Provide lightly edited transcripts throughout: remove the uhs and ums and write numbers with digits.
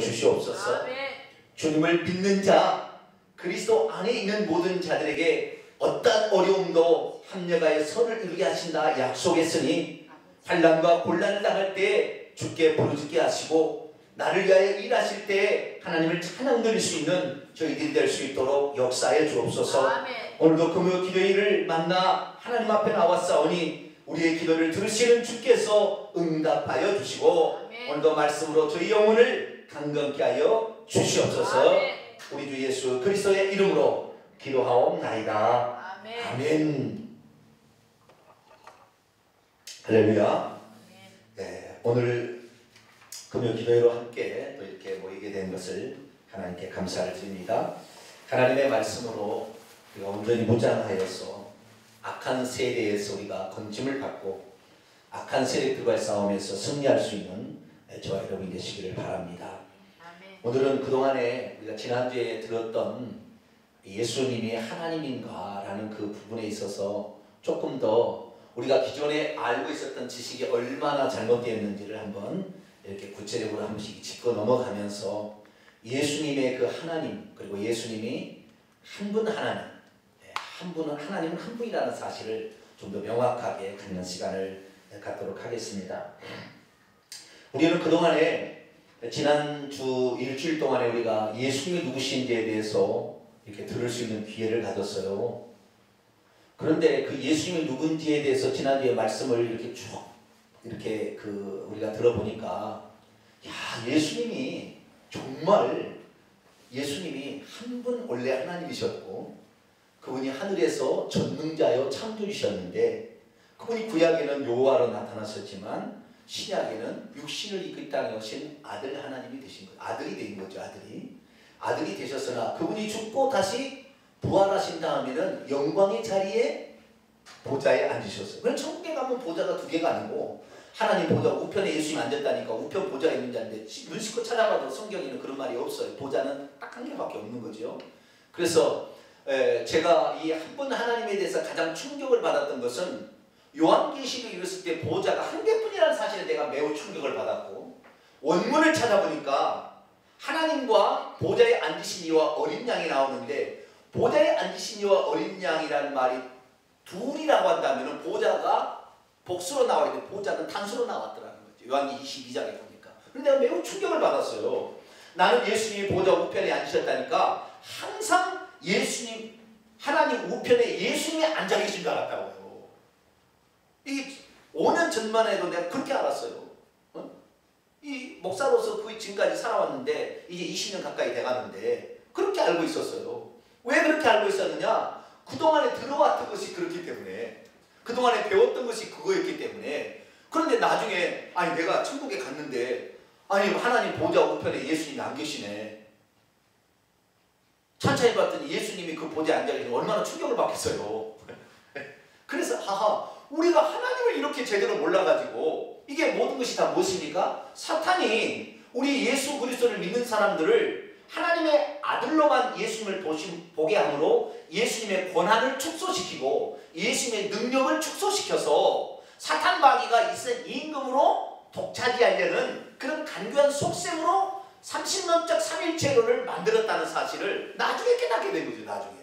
주시옵소서. 아멘. 주님을 믿는 자, 그리스도 안에 있는 모든 자들에게 어떤 어려움도 합력하여 선을 이루게 하신다 약속했으니 환난과 곤란을 당할 때 주께 부르짖게 하시고 나를 위하여 일하실 때 하나님을 찬양 드릴 수 있는 저희들이 될 수 있도록 역사해 주옵소서. 아멘. 오늘도 금요 기도일을 만나 하나님 앞에 나왔사오니 우리의 기도를 들으시는 주께서 응답하여 주시고 아멘. 오늘도 말씀으로 저희 영혼을 강건케 하여 주시옵소서. 아멘. 우리 주 예수 그리스도의 이름으로 기도하옵나이다. 아멘. 아멘. 할렐루야. 네, 오늘 금요 기도회로 함께 또 이렇게 모이게 된 것을 하나님께 감사를 드립니다. 하나님의 말씀으로 우리가 온전히 무장하여서 악한 세대에서 우리가 건짐을 받고 악한 세력들과의 싸움에서 승리할 수 있는 저와 여러분이 되시기를 바랍니다. 아멘. 오늘은 그동안에 우리가 지난주에 들었던 예수님이 하나님인가 라는 그 부분에 있어서 조금 더 우리가 기존에 알고 있었던 지식이 얼마나 잘못되었는지를 한번 이렇게 구체적으로 한 번씩 짚고 넘어가면서 예수님의 그 하나님, 그리고 예수님이 한 분 하나님, 한 분은 하나님은 한 분이라는 사실을 좀 더 명확하게 갖는 시간을 갖도록 하겠습니다. 우리는 그동안에 지난주 일주일 동안에 우리가 예수님이 누구신지에 대해서 이렇게 들을 수 있는 기회를 가졌어요. 그런데 그 예수님이 누군지에 대해서 지난주에 말씀을 이렇게 쭉 이렇게 우리가 들어보니까 예수님이 정말 예수님이 한 분 원래 하나님이셨고 그분이 하늘에서 전능자요 창조주셨는데 그분이 구약에는 여호와로 나타나셨지만 신약에는 육신을 입고 이 땅에 오신 아들 하나님이 되신 거예요. 아들이 된 거죠. 아들이 되셨으나 그분이 죽고 다시 부활하신 다음에는 영광의 자리에 보좌에 앉으셨어요. 그럼 천국에 가면 보좌가 두 개가 아니고 하나님 보좌 우편에 예수님이 앉았다니까 우편 보좌에 있는 자인데 눈 씻고 찾아봐도 성경에는 그런 말이 없어요. 보좌는 딱 한 개밖에 없는 거죠. 그래서 제가 이 한 분 하나님에 대해서 가장 충격을 받았던 것은 요한계시록 읽었을 때 보좌가 한 개뿐이라는 사실에 내가 매우 충격을 받았고 원문을 찾아보니까 하나님과 보좌에 앉으신 이와 어린 양이 나오는데 보좌에 앉으신 이와 어린 양이라는 말이 둘이라고 한다면 보좌가 복수로 나와 있는데 보좌는 단수로 나왔더라는 거죠. 요한계시록 22장에 보니까. 그런데 내가 매우 충격을 받았어요. 나는 예수님이 보좌 우편에 앉으셨다니까 항상 예수님 하나님 우편에 예수님이 앉아 계신 줄 알았다고요. 이 5년 전만 해도 내가 그렇게 알았어요. 이 목사로서 거의 지금까지 살아왔는데 이제 20년 가까이 돼가는데 그렇게 알고 있었어요. 왜 그렇게 알고 있었느냐? 그동안에 들어왔던 것이 그렇기 때문에 그동안에 배웠던 것이 그거였기 때문에. 그런데 나중에 아니 내가 천국에 갔는데 아니 하나님 보좌 우편에 예수님이 안 계시네. 천천히 봤더니 예수님이 그 보좌에 앉아 계시면 얼마나 충격을 받겠어요. 그래서 우리가 하나님을 이렇게 제대로 몰라가지고 이게 모든 것이 다 무엇입니까? 사탄이 우리 예수 그리스도를 믿는 사람들을 하나님의 아들로만 예수님을 보게 함으로 예수님의 권한을 축소시키고 예수님의 능력을 축소시켜서 사탄 마귀가 있은 임금으로 독차지하려는 그런 간교한 속셈으로 30년적 삼일체론을 만들었다는 사실을 나중에 깨닫게 된 거죠. 나중에.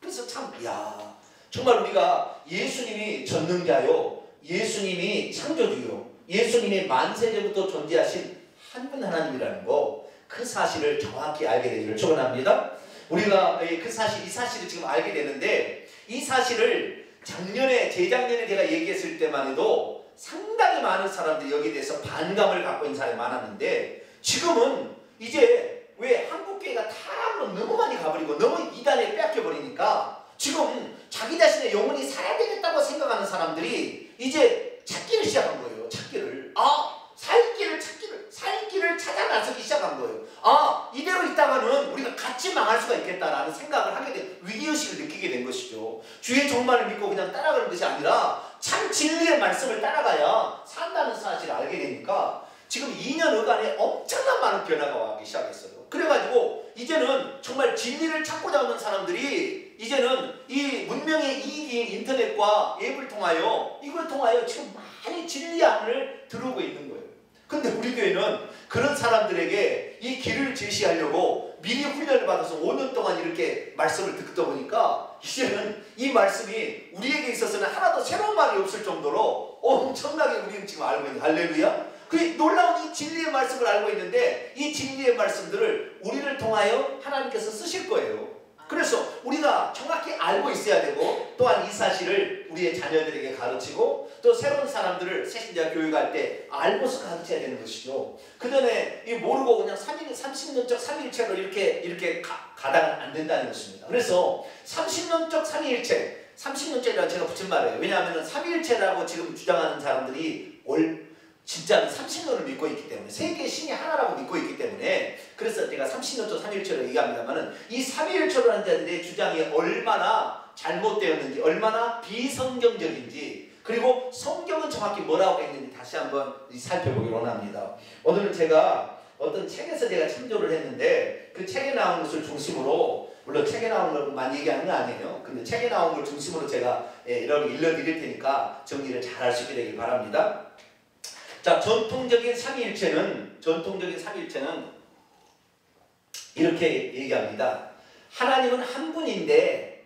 그래서 참 정말 우리가 예수님이 전능자요 예수님이 창조주요 예수님이 만세전부터 존재하신 한 분 하나님이라는 거 그 사실을 정확히 알게 되기를 축원합니다. 우리가 이 사실을 지금 알게 되는데 이 사실을 재작년에 제가 얘기했을 때만 해도 상당히 많은 사람들이 여기에 대해서 반감을 갖고 있는 사람이 많았는데 지금은 이제 왜 한국교회가 타락으로 너무 많이 가버리고 너무 이단에 빼앗겨버리니까 지금 자기 자신의 영혼이 살아야 되겠다고 생각하는 사람들이 이제 찾기를 시작한 거예요. 살 길을 찾아 나서기 시작한 거예요. 이대로 있다가는 우리가 같이 망할 수가 있겠다라는 생각을 하게 된 위기의식을 느끼게 된 것이죠. 주의 종말을 믿고 그냥 따라가는 것이 아니라 참 진리의 말씀을 따라가야 산다는 사실을 알게 되니까 지금 2년여간에 엄청난 많은 변화가 와기 시작했어요. 그래가지고 이제는 정말 진리를 찾고자 하는 사람들이 이제는 이 문명의 이익인 인터넷과 앱을 통하여 이걸 통하여 지금 많이 진리 안을 들어오고 있는 거예요. 근데 우리 교회는 그런 사람들에게 이 길을 제시하려고 미리 훈련을 받아서 5년 동안 이렇게 말씀을 듣다 보니까 이제는 이 말씀이 우리에게 있어서는 하나도 새로운 말이 없을 정도로 엄청나게 우리는 지금 알고 있는, 할렐루야. 그 놀라운 이 진리의 말씀을 알고 있는데 이 진리의 말씀들을 우리를 통하여 하나님께서 쓰실 거예요. 그래서 우리가 정확히 알고 있어야 되고, 또한 이 사실을 우리의 자녀들에게 가르치고, 또 새로운 사람들을 새신자 교육할 때 알고서 가르쳐야 되는 것이죠. 그 전에 모르고 그냥 30년적 삼위일체로 이렇게 가다가 안 된다는 것입니다. 그래서 30년적 삼위일체, 30년째라고 제가 붙인 말이에요. 왜냐하면 삼위일체라고 지금 주장하는 사람들이 진짜는 30년을 믿고 있기 때문에, 세계의 신이 하나라고 믿고 있기 때문에, 그래서 제가 30년적 삼위일체로 얘기합니다만은, 이 삼위일체로 하는 자들의 주장이 얼마나 잘못되었는지, 얼마나 비성경적인지, 그리고 성경은 정확히 뭐라고 했는지 다시 한번 살펴보기를 원합니다. 오늘은 제가 어떤 책에서 제가 참조를 했는데, 그 책에 나온 것을 중심으로, 물론 책에 나온 것만 얘기하는 거 아니에요. 근데 책에 나온 걸 중심으로 제가 여러분 읽어드릴 테니까 정리를 잘 할 수 있게 되길 바랍니다. 자, 전통적인 삼위일체는 이렇게 얘기합니다. 하나님은 한 분인데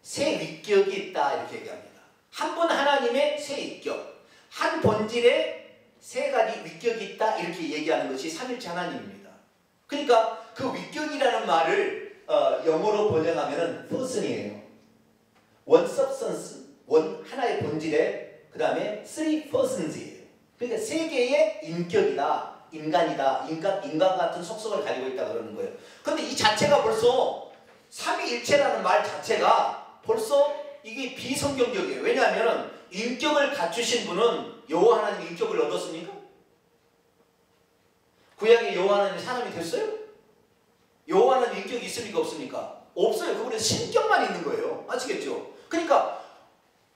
세 위격이 있다, 이렇게 얘기합니다. 한 분 하나님의 세 위격, 한 본질에 세 가지 위격이 있다, 이렇게 얘기하는 것이 삼위일체 하나님입니다. 그러니까 그 위격이라는 말을 영어로 번역하면은 person이에요. one substance, 하나의 본질에, 그 다음에 three persons이에요. 그러니까 세 개의 인격이다, 인간이다, 인간 같은 속성을 가지고 있다 그러는 거예요. 그런데 이 자체가 벌써 삼위일체라는 말 자체가 벌써 이게 비성경적이에요. 왜냐하면 인격을 갖추신 분은 여호와 하나님 인격을 얻었습니까? 구약의 여호와 하나님이 사람이 됐어요? 여호와 하나님 인격이 있습니까? 없습니까? 없어요. 그분은 신격만 있는 거예요. 아시겠죠? 그러니까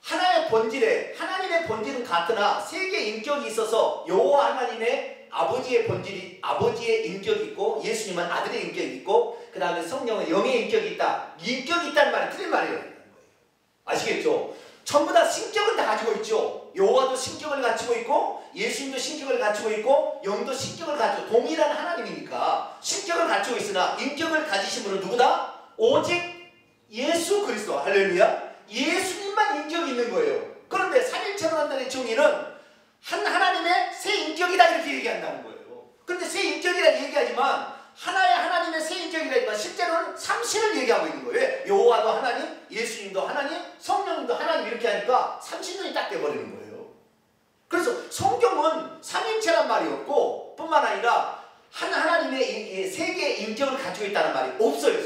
하나의 본질에, 하나님의 본질은 같으나 세 개의 인격이 있어서 여호와 하나님의 아버지의 본질이, 아버지의 인격이 있고, 예수님은 아들의 인격이 있고, 그 다음에 성령은 영의 인격이 있다. 인격이 있다는 말이 틀린 말이에요. 아시겠죠? 전부 다 신격을 다 가지고 있죠. 여호와도 신격을 갖추고 있고, 예수님도 신격을 갖추고 있고, 영도 신격을 갖추고, 동일한 하나님이니까 신격을 갖추고 있으나 인격을 가지신 분은 누구다? 오직 예수 그리스도. 할렐루야. 예수님만 인격이 있는 거예요. 그런데 삼위일체로 한다는 정의는 한 하나님의 세 인격이다, 이렇게 얘기한다는 거예요. 그런데 세 인격이라 얘기하지만, 하나의 하나님의 세 인격이라지만 실제로는 삼신을 얘기하고 있는 거예요. 왜? 여호와도 하나님, 예수님도 하나님, 성령님도 하나님, 이렇게 하니까 삼신론이 딱 돼버리는 거예요. 그래서 성경은 삼위일체란 말이 없고, 뿐만 아니라 한 하나님의 세 개의 인격을 가지고 있다는 말이 없어요.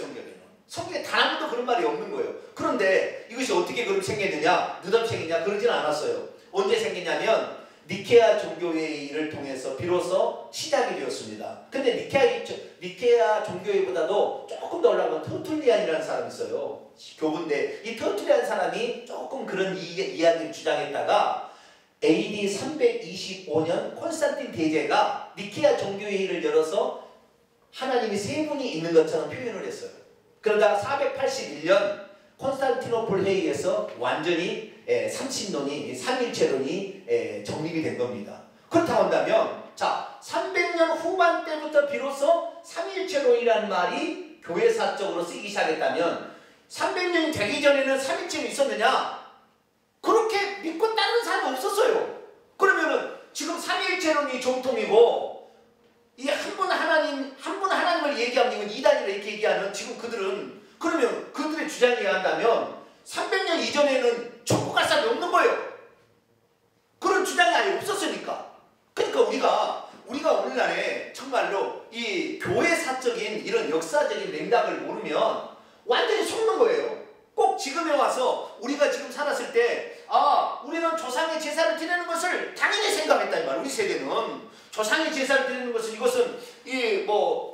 성경에 단 한 번도 그런 말이 없는 거예요. 그런데 이것이 어떻게 그럼 생겼느냐, 느닷없이 생겼냐, 그러지는 않았어요. 언제 생겼냐면 니케아 종교회의를 통해서 비로소 시작이 되었습니다. 근데 니케아 종교회의보다도 조금 더 올라가면 터툴리안이라는 사람이 있어요. 교부인데 이 터툴리안 사람이 조금 그런 이야기를 주장했다가 AD 325년 콘스탄틴 대제가 니케아 종교회의를 열어서 하나님이 세 분이 있는 것처럼 표현을 했어요. 그러다가 481년 콘스탄티노플 회의에서 완전히 삼신론이, 삼위일체론이 정립이 된 겁니다. 그렇다고 한다면, 자, 300년 후반 때부터 비로소 삼위일체론이라는 말이 교회사적으로 쓰기 시작했다면 300년이 되기 전에는 삼위일체론이 있었느냐? 그렇게 믿고 따르는 사람이 없었어요. 그러면은 지금 삼위일체론이 정통이고, 이 한 분 하나님을 얘기하면 이건 이단이라 이렇게 얘기하는 지금 그들은, 그러면 그들의 주장이 한다면 300년 이전에는 천국 갈 사람이 없는 거예요. 그런 주장이 아예 없었으니까. 그러니까 우리가 오늘날에 정말로 이 교회사적인 이런 역사적인 맥락을 모르면 완전히 속는 거예요. 꼭 지금에 와서 우리가 지금 살았을 때, 우리는 조상의 제사를 드리는 것을 당연히 생각했다, 이 말. 우리 세대는 조상의 제사를 드리는 것은, 이것은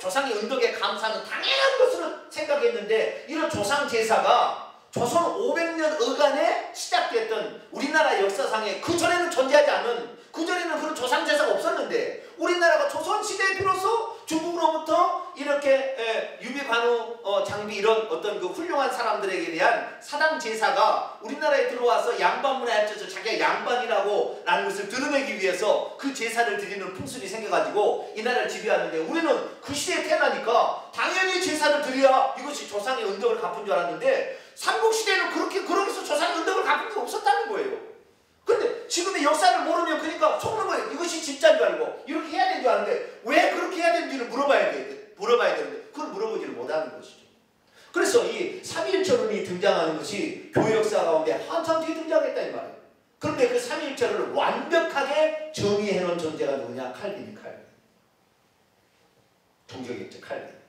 조상의 은덕에 감사하는 당연한 것으로 생각했는데, 이런 조상 제사가 조선 500년 어간에 시작됐던 우리나라 역사상에, 그전에는 존재하지 않은, 그전에는 그런 조상 제사가 없었는데, 우리나라가 조선시대에 비로소 중국으로부터 이렇게 유비 관우 장비 이런 어떤 그 훌륭한 사람들에게 대한 사당 제사가 우리나라에 들어와서 양반 문화에 젖어 자기가 양반이라고 라는 것을 드러내기 위해서 그 제사를 드리는 풍습이 생겨가지고 이 나라를 지배하는데, 우리는 그 시대에 태어나니까 당연히 제사를 드려야 이것이 조상의 은덕을 갚은 줄 알았는데, 삼국시대에는 그러면서 조상의 은덕을 갚은 게 없었다는 거예요. 근데 지금의 역사를 모르면 그러니까 속는 거예요. 이것이 진짜인 줄 알고 이렇게 해야 되는 줄 아는데 왜 그렇게 해야 되는지를 물어봐야 되는데 그걸 물어보지를 못하는 것이죠. 그래서 이 삼위일체론이 등장하는 것이 교회 역사 가운데 한참 뒤에 등장했다 이 말이에요. 그런데 그 삼위일체론을 완벽하게 정의해 놓은 존재가 누구냐? 칼빈이 칼빈. 종교개혁자 칼빈.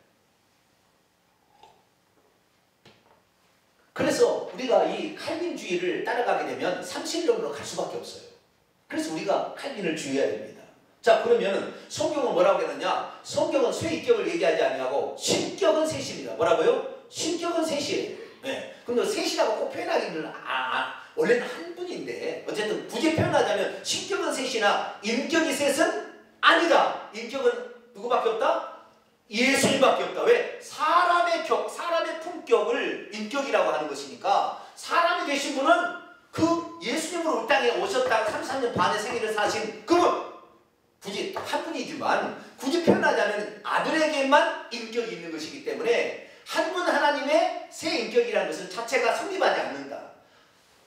그래서 우리가 이 칼빈주의를 따라가게 되면 삼신론으로 갈 수밖에 없어요. 그래서 우리가 칼빈을 주의해야 됩니다. 자, 그러면 성경은 뭐라고 했느냐? 성경은 쇠인격을 얘기하지 아니하고 신격은 셋입니다. 뭐라고요? 신격은 셋이에요. 네. 근데 셋이라고 꼭 표현하기는 원래는 한 분인데 어쨌든 굳이 표현하자면 신격은 셋이나 인격이 셋은 아니다. 인격은 누구밖에 없다? 예수님밖에 없다. 왜? 사람의 품격을 인격이라고 하는 것이니까, 사람이 되신 분은 그 예수님으로 이 땅에 오셨다가 33년 반의 생애를 사신 그분, 굳이 한 분이지만 굳이 표현하자면 아들에게만 인격이 있는 것이기 때문에 한 분 하나님의 새 인격이라는 것은 자체가 성립하지 않는다.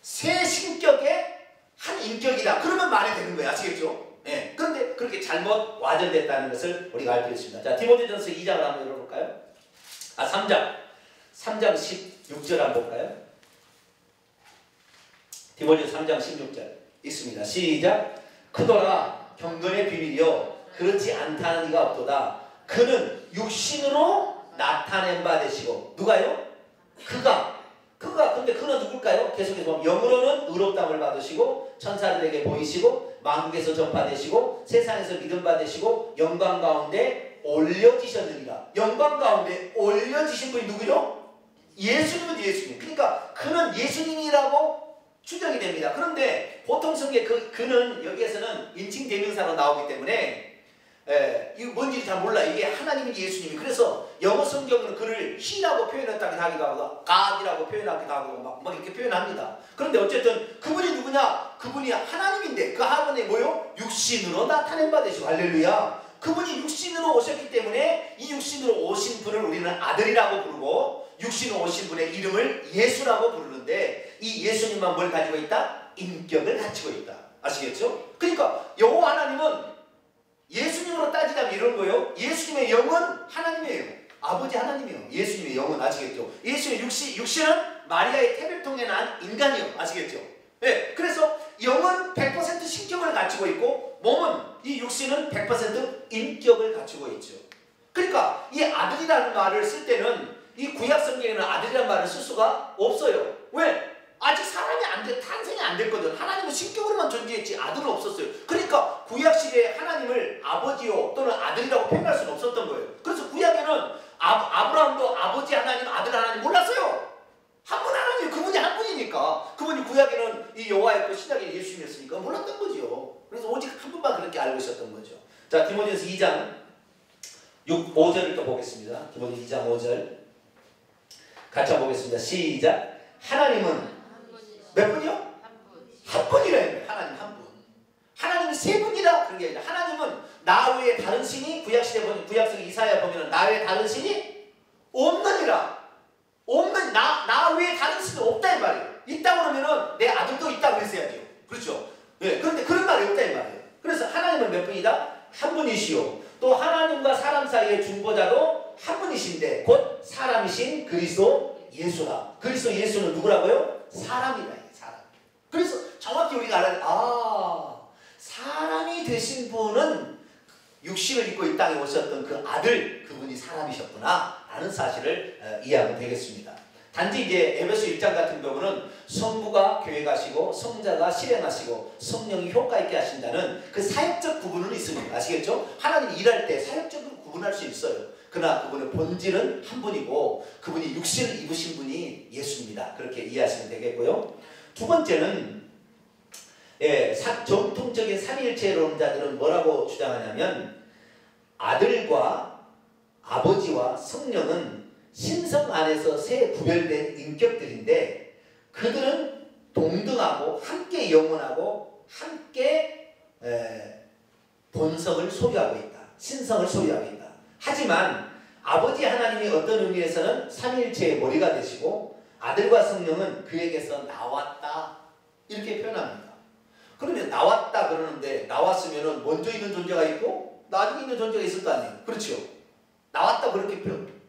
새 신격의 한 인격이다. 그러면 말이 되는 거야. 아시겠죠? 네. 그런데 그렇게 잘못 와전됐다는 것을 우리가 알 수 있습니다. 자, 디모데전서 2장을 한번 열어볼까요? 3장 16절 한번 볼까요? 디모데전서 3장 16절 있습니다. 시작. 크도라 경건의 비밀이요 그렇지 않다는 이가 없도다. 그는 육신으로 나타낸 바 되시고. 누가요? 그가 근데 그는 누굴까요? 계속해서 보면 영으로는 의롭다함을 받으시고 천사들에게 보이시고 만국에서 전파되시고 세상에서 믿음 받으시고 영광 가운데 올려지셨느니라. 영광 가운데 올려지신 분이 누구요? 예수님은 예수님. 그러니까 그는 예수님이라고 추정이 됩니다. 그런데 보통 성경에 그는 여기에서는 인칭 대명사로 나오기 때문에 이거 뭔지 잘 몰라. 이게 하나님인 예수님이. 그래서 영어 성경은 그를 he라고 표현했다기도 하고 God이라고 표현하기도 하고 막 이렇게 표현합니다. 그런데 어쨌든 그분이 누구냐? 그분이 하나님인데 그 하나님이 뭐요? 육신으로 나타낸 바 되시고. 할렐루야. 그분이 육신으로 오셨기 때문에 이 육신으로 오신 분을 우리는 아들이라고 부르고 육신으로 오신 분의 이름을 예수라고 부르는데, 이 예수님만 뭘 가지고 있다? 인격을 갖추고 있다. 아시겠죠? 그러니까 여호와 하나님은 예수님으로 따지자면 이런 거예요. 예수님의 영은 하나님이에요. 아버지 하나님이에요. 예수님의 영은. 아시겠죠? 예수님의 육신은 마리아의 태백통에 난 인간이요. 아시겠죠? 네. 그래서 영은 100% 신격을 갖추고 있고 몸은, 이 육신은 100% 인격을 갖추고 있죠. 그러니까 이 아들이라는 말을 쓸 때는 이 구약 성경에는 아들이라는 말을 쓸 수가 없어요. 왜? 아직 사람이 탄생이 안 됐거든. 하나님은 신격으로만 존재했지 아들은 없었어요. 그러니까 구약시대에 하나님을 아버지요 또는 아들이라고 표현할 수는 없었던 거예요. 그래서 구약에는 아브라함도 아버지 하나님, 아들 하나님 몰랐어요. 한 분 하나님, 그분이 한 분이니까. 그분이 구약에는 이 여호와였고 신약에 예수님이었으니까 몰랐던 거죠. 그래서 오직 한 분만 그렇게 알고 있었던 거죠. 자, 디모데전서 2장 5절을 또 보겠습니다. 디모데전서 2장 5절 같이 한번 보겠습니다. 시작. 하나님은 몇 분이요? 한 분이라 해요. 하나님 한 분. 하나님이 세 분이라 그런 게 아니라, 하나님은 나 외에 다른 신이, 구약시대 보면, 구약성 이사야 보면 나 외에 다른 신이 없느니라. 없는, 나 외에 다른 신이 없다 이 말이에요. 있다고 그러면은 내 아들도 있다고 했어야죠. 그렇죠? 네, 그런데 그런 말이 없다 이 말이에요. 그래서 하나님은 몇 분이다? 한 분이시오. 또 하나님과 사람 사이의 중보자도 한 분이신데 곧 사람이신 그리스도 예수라. 그리스도 예수는 누구라고요? 사람이다. 사람. 그래서 정확히 우리가 알아야 사람이 되신 분은 육신을 입고 이 땅에 오셨던 그 아들, 그분이 사람이셨구나 라는 사실을 이해하면 되겠습니다. 단지 이제 에베소 1장 같은 경우는 성부가 계획하시고 성자가 실행하시고 성령이 효과 있게 하신다는 그 사역적 구분은 있습니다. 아시겠죠? 하나님이 일할 때 사역적으로 구분할 수 있어요. 그러나 그분의 본질은 한 분이고 그분이 육신을 입으신 분이 예수입니다. 그렇게 이해하시면 되겠고요. 두 번째는 정통적인 삼위일체론자들은 뭐라고 주장하냐면 아들과 아버지와 성령은 신성 안에서 세 구별된 인격들인데 그들은 동등하고 함께 영원하고 함께 본성을 소유하고 있다. 신성을 소유하고 있다. 하지만 아버지 하나님이 어떤 의미에서는 삼위일체의 머리가 되시고 아들과 성령은 그에게서 나왔다. 이렇게 표현합니다. 그러면 나왔다 그러는데 나왔으면 먼저 있는 존재가 있고 나중에 있는 존재가 있을 거 아니에요. 그렇죠? 나왔다 그렇게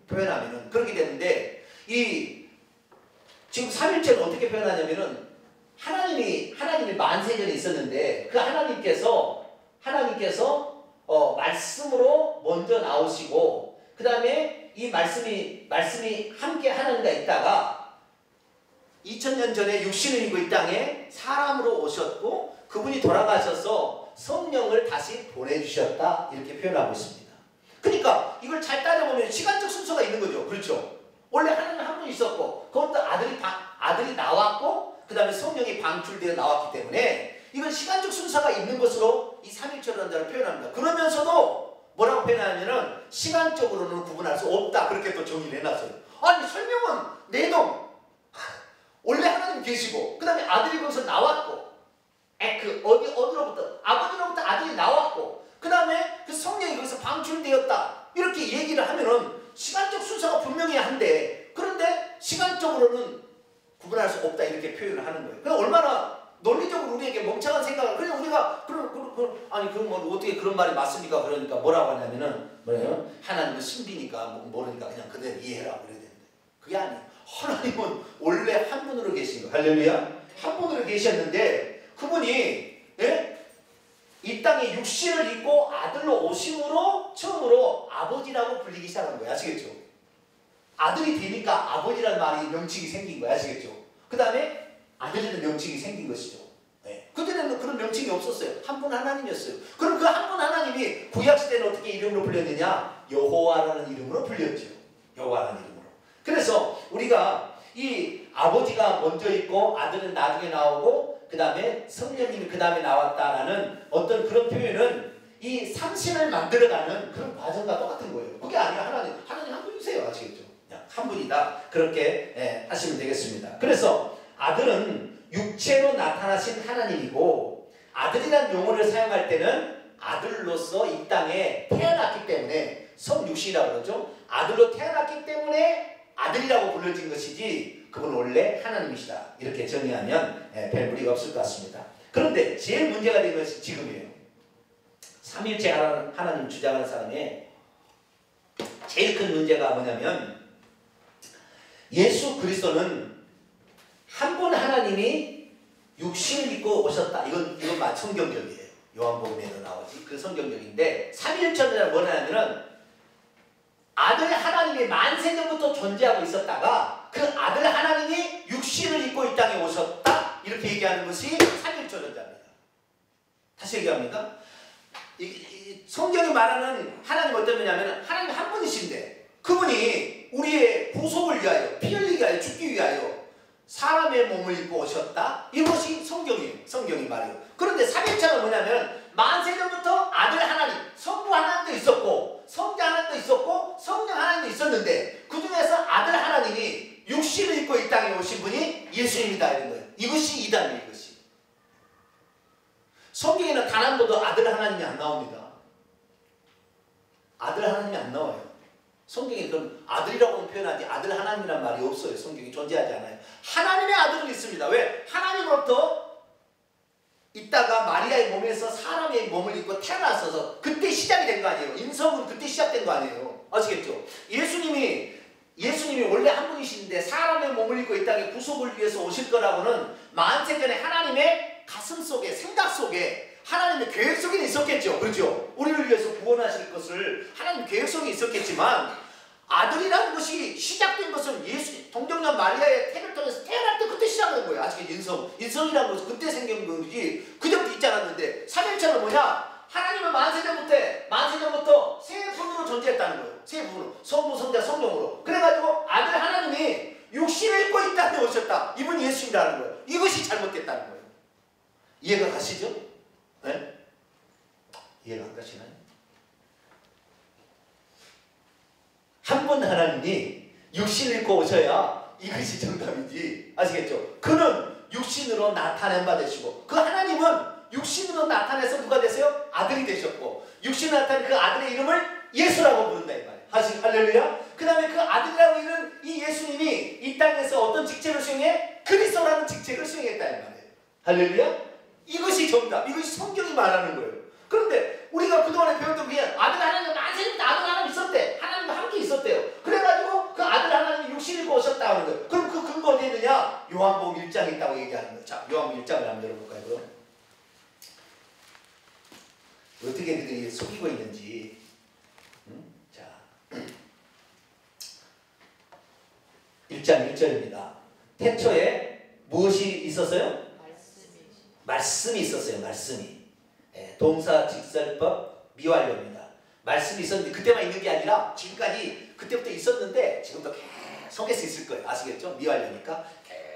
표현하면 그렇게 되는데 지금 삼위일체는 어떻게 표현하냐면은 하나님이 만세전에 있었는데 그 하나님께서 말씀으로 먼저 나오시고 그 다음에 이 말씀이 함께 하나님과 있다가 2000년 전에 육신을 입고 이 땅에 사람으로 오셨고 그분이 돌아가셔서 성령을 다시 보내주셨다 이렇게 표현하고 있습니다. 그러니까 이걸 잘 따져보면 시간적 순서가 있는 거죠. 그렇죠? 원래 하나님 한 분 있었고 그것도 아들이 나왔고 그 다음에 성령이 방출되어 나왔기 때문에 이건 시간적 순서가 있는 것으로 이 삼위일체라는 자를 표현합니다. 그러면서도 뭐라고 표현하냐면은 시간적으로는 구분할 수 없다 그렇게 또 정의를 해놨어요. 아니 설명은 내동 원래 하나님 계시고 그 다음에 아들이 거기서 나왔고 어디로부터 아버지로부터 아들이 나왔고 그 다음에 그 성령이 거기서 방출되었다 이렇게 얘기를 하면은 시간적 순서가 분명히 한데 그런데 시간적으로는 구분할 수 없다 이렇게 표현을 하는 거예요. 그럼 얼마나 논리적으로 우리에게 멍청한 생각을 그냥 우리가 그럼 어떻게 그런 말이 맞습니까? 그러니까 뭐라고 하냐면은 뭐예요? 하나님은 신비니까 모르니까 그냥 그대로 이해해라 그래야 되는데 그게 아니에요. 하나님은 원래 한 분으로 계신 거예요. 할렐루야. 한 분으로 계셨는데 그분이 이 땅에 육신을 입고 아들로 오심으로 처음으로 아버지라고 불리기 시작한 거예요. 아시겠죠? 아들이 되니까 아버지라는 말이 명칭이 생긴 거예요. 아시겠죠? 그 다음에 아들이라는 명칭이 생긴 것이죠. 그때는 그런 명칭이 없었어요. 한 분 하나님이었어요. 그럼 그 한 분 하나님이 구약시대는 어떻게 이름으로 불렸느냐? 여호와라는 이름으로 불렸죠. 여호와라는 이름으로. 그래서 우리가 이 아버지가 먼저 있고 아들은 나중에 나오고 그 다음에 성령님이 그 다음에 나왔다라는 어떤 그런 표현은 이 삼신을 만들어가는 그런 과정과 똑같은 거예요. 그게 아니라 하나님 한 분이세요. 아시겠죠? 한 분이다. 그렇게 하시면 되겠습니다. 그래서 아들은 육체로 나타나신 하나님이고 아들이라는 용어를 사용할 때는 아들로서 이 땅에 태어났기 때문에 성육신이라고 그러죠. 아들로 태어났기 때문에 아들이라고 불려진 것이지 그건 원래 하나님이시다. 이렇게 정의하면 별 무리가 없을 것 같습니다. 그런데 제일 문제가 된 것이 지금이에요. 삼위일체 하나님 주장하는 사람의 제일 큰 문제가 뭐냐면 예수 그리스도는 한 분 하나님이 육신을 입고 오셨다. 이건 성경적이에요. 요한복음에도 나오지. 그 성경적인데 삼위일체는 뭐냐면은 아들 하나님이 만세전부터 존재하고 있었다가 그 아들 하나님이 육신을 입고 이 땅에 오셨다. 이렇게 얘기하는 것이 삼위일체론자입니다. 다시 얘기합니다. 성경이 말하는 하나님 어떤 분이냐면 하나님 한 분이신데 그분이 우리의 구속을 위하여 피 흘리기 위하여 죽기 위하여 사람의 몸을 입고 오셨다. 이것이 성경이에요. 성경이 말이에요. 그런데 삼위일체는 뭐냐면 만세전부터 아들 하나님, 성부 하나님도 있었고 성자 하나님도 있었고 성령 하나님도 있었는데 그 중에서 아들 하나님이 육신을 입고 이 땅에 오신 분이 예수님이다 이런 거예요. 이것이 이단이에요. 이것이. 성경에는 단 한 번도 아들 하나님이 안 나옵니다. 아들 하나님이 안 나와요. 성경에 그럼 아들이라고는 표현하지 아들 하나님이란 말이 없어요. 성경이 존재하지 않아요. 하나님의 아들은 있습니다. 왜? 하나님으로부터 있다가 마리아의 몸에서 사람의 몸을 입고 태어났어서 그때 시작이 된 거 아니에요. 인성은 그때 시작된 거 아니에요. 아시겠죠? 예수님이 원래 한 분이신데 사람의 몸을 입고 이 땅에 구속을 위해서 오실 거라고는 만세전에 하나님의 가슴 속에 생각 속에 하나님의 계획 속에 있었겠죠. 그렇죠? 우리를 위해서 구원하실 것을 하나님 계획 속에 있었겠지만 아들이라는 것이 시작된 것은 예수 동정녀 마리아의 태를 통해서 태어날 때 그때 시작된 거예요. 아시겠죠? 인성이라는 것은 그때 생긴 거지 그전부터 있지 않았는데 삼위일체는 뭐냐? 하나님은 만세전부터 세 분으로 존재했다는 거예요. 세 분으로 성부, 성자, 성령으로. 그래가지고 아들 하나님이 육신을 입고 이 땅에 오셨다. 이분이 예수님이라는 거예요. 이것이 잘못됐다는 거예요. 이해가 가시죠? 네? 이해가 안 가시나요? 한 분 하나님이 육신을 입고 오셔야 이것이 정답이지. 아시겠죠? 그는 육신으로 나타낸 바 되시고 그 하나님은 육신으로 나타내서 누가 되세요? 아들이 되셨고 육신으로 나타낸 그 아들의 이름을 예수라고 부른다 이 말이에요. 할렐루야. 그 다음에 그 아들이라고 있는 이 예수님이 이 땅에서 어떤 직책을 수행해? 그리스도라는 직책을 수행했다 이 말이에요. 할렐루야. 이것이 정답. 이것이 성경이 말하는 거예요. 그런데 우리가 그동안에 배웠던 게 아들 하나님 만세부터 아들 하나님 있었대. 하나님과 함께 있었대요. 그래가지고 그 아들 하나님이 육신을 입고 오셨다 하는 거예요. 그럼 그 근거 어디에 있느냐? 요한복음 1장에 있다고 얘기하는 거예요. 자, 요한복음 1장을 한번 열어볼까요? 그럼? 어떻게 그들이 속이고 있는지. 자, 1장 1절입니다. 태초에 무엇이 있었어요? 말씀이 있었어요. 말씀이. 동사 직설법 미완료입니다. 말씀이 있었는데 그때만 있는 게 아니라 지금까지 그때부터 있었는데 지금도 계속해서 있을 거예요. 아시겠죠? 미완료니까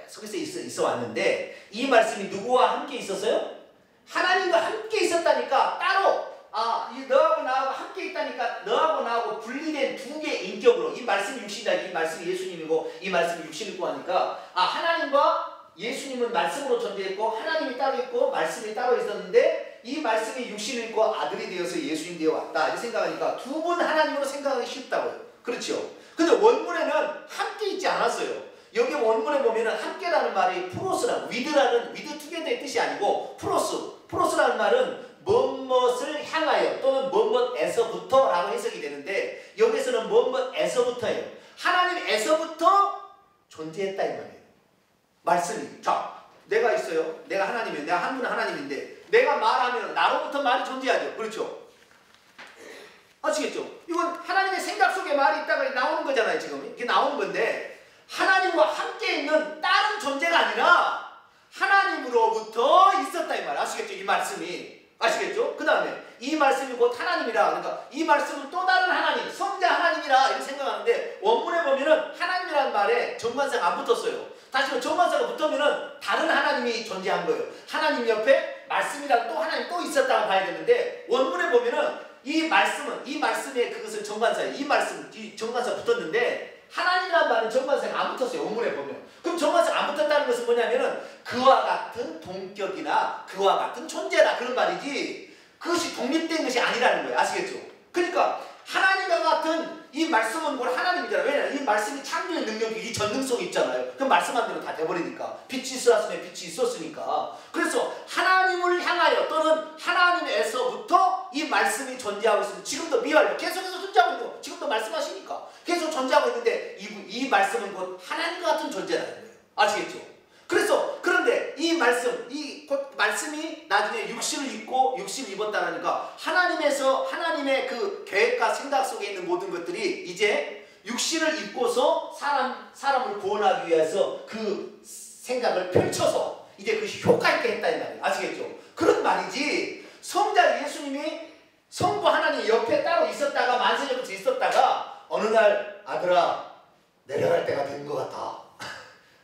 계속해서 있어 왔는데 이 말씀이 누구와 함께 있었어요? 하나님과 함께 있었다니까. 따로 이 너하고 나하고 함께 있다니까. 너하고 나하고 분리된 두 개의 인격으로 이 말씀이 육신이다. 이 말씀이 예수님이고 이 말씀이 육신을 입고 하니까 하나님과 예수님은 말씀으로 존재했고 하나님이 따로 있고 말씀이 따로 있었는데 이 말씀이 육신을 입고 아들이 되어서 예수님 되어 왔다. 이렇게 생각하니까 두 분 하나님으로 생각하기 쉽다고요. 그렇죠? 근데 원문에는 함께 있지 않았어요. 여기 원문에 보면은 함께라는 말이 프로스라는 위드 투게더의 뜻이 아니고 프로스라는 말은 무엇을 향하여 또는 무엇에서부터 라고 해석이 되는데 여기서는 무엇에서부터예요. 하나님에서부터 존재했다 이 말이에요. 말씀이. 자, 내가 있어요. 내가 하나님이에요. 내가 한 분은 하나님인데 내가 말하면 나로부터 말이 존재하죠. 그렇죠? 아시겠죠? 이건 하나님의 생각 속에 말이 있다가 나오는 거잖아요. 지금 이게 나오는 건데 하나님과 함께 있는 다른 존재가 아니라 하나님으로부터 있었다 이 말. 아시겠죠? 이 말씀이. 아시겠죠? 그 다음에 이 말씀이 곧 하나님이라. 그러니까 이 말씀은 또 다른 하나님, 성자 하나님이라 이렇게 생각하는데 원문에 보면은 하나님이라는 말에 정관사가 안 붙었어요. 다시 정관사가 붙으면은 다른 하나님이 존재한 거예요. 하나님 옆에 말씀이랑 또 하나님 또 있었다고 봐야 되는데 원문에 보면은 이 말씀에 그것을 정관사예요. 이 말씀, 이 정관사 붙었는데 하나님이라는 말은 정관사가 안 붙었어요. 원문에 보면. 그럼 정관사가 안 붙었다는 것은 뭐냐면은 그와 같은 동격이나 그와 같은 존재라 그런 말이지 그것이 독립된 것이 아니라는 거예요. 아시겠죠? 그러니까 하나님과 같은 이 말씀은 곧 하나님이잖아요. 왜냐하면 이 말씀이 창조의 능력이 이 전능성이 있잖아요. 그럼 말씀한 대로 다 돼버리니까. 빛이 있었으면 빛이 있었으니까. 그래서 하나님을 향하여 또는 하나님에서부터 이 말씀이 존재하고 있습니다. 지금도 미완료 계속해서 존재하고 있고 지금도 말씀하시니까 계속 존재하고 있는데 이 말씀은 곧 하나님과 같은 존재라는 거예요. 아시겠죠? 그런데 이 말씀, 곧 말씀이 나중에 육신을 입었다라니까 하나님의 그 계획과 생각 속에 있는 모든 것들이 이제 육신을 입고서 사람을 구원하기 위해서 그 생각을 펼쳐서 이제 그 효과 있게 했다 이 말이에요. 아시겠죠? 그런 말이지 성자 예수님이 성부 하나님 옆에 따로 있었다가 만세전부터 있었다가 어느 날 아들아 내려갈 때가 된 것 같아.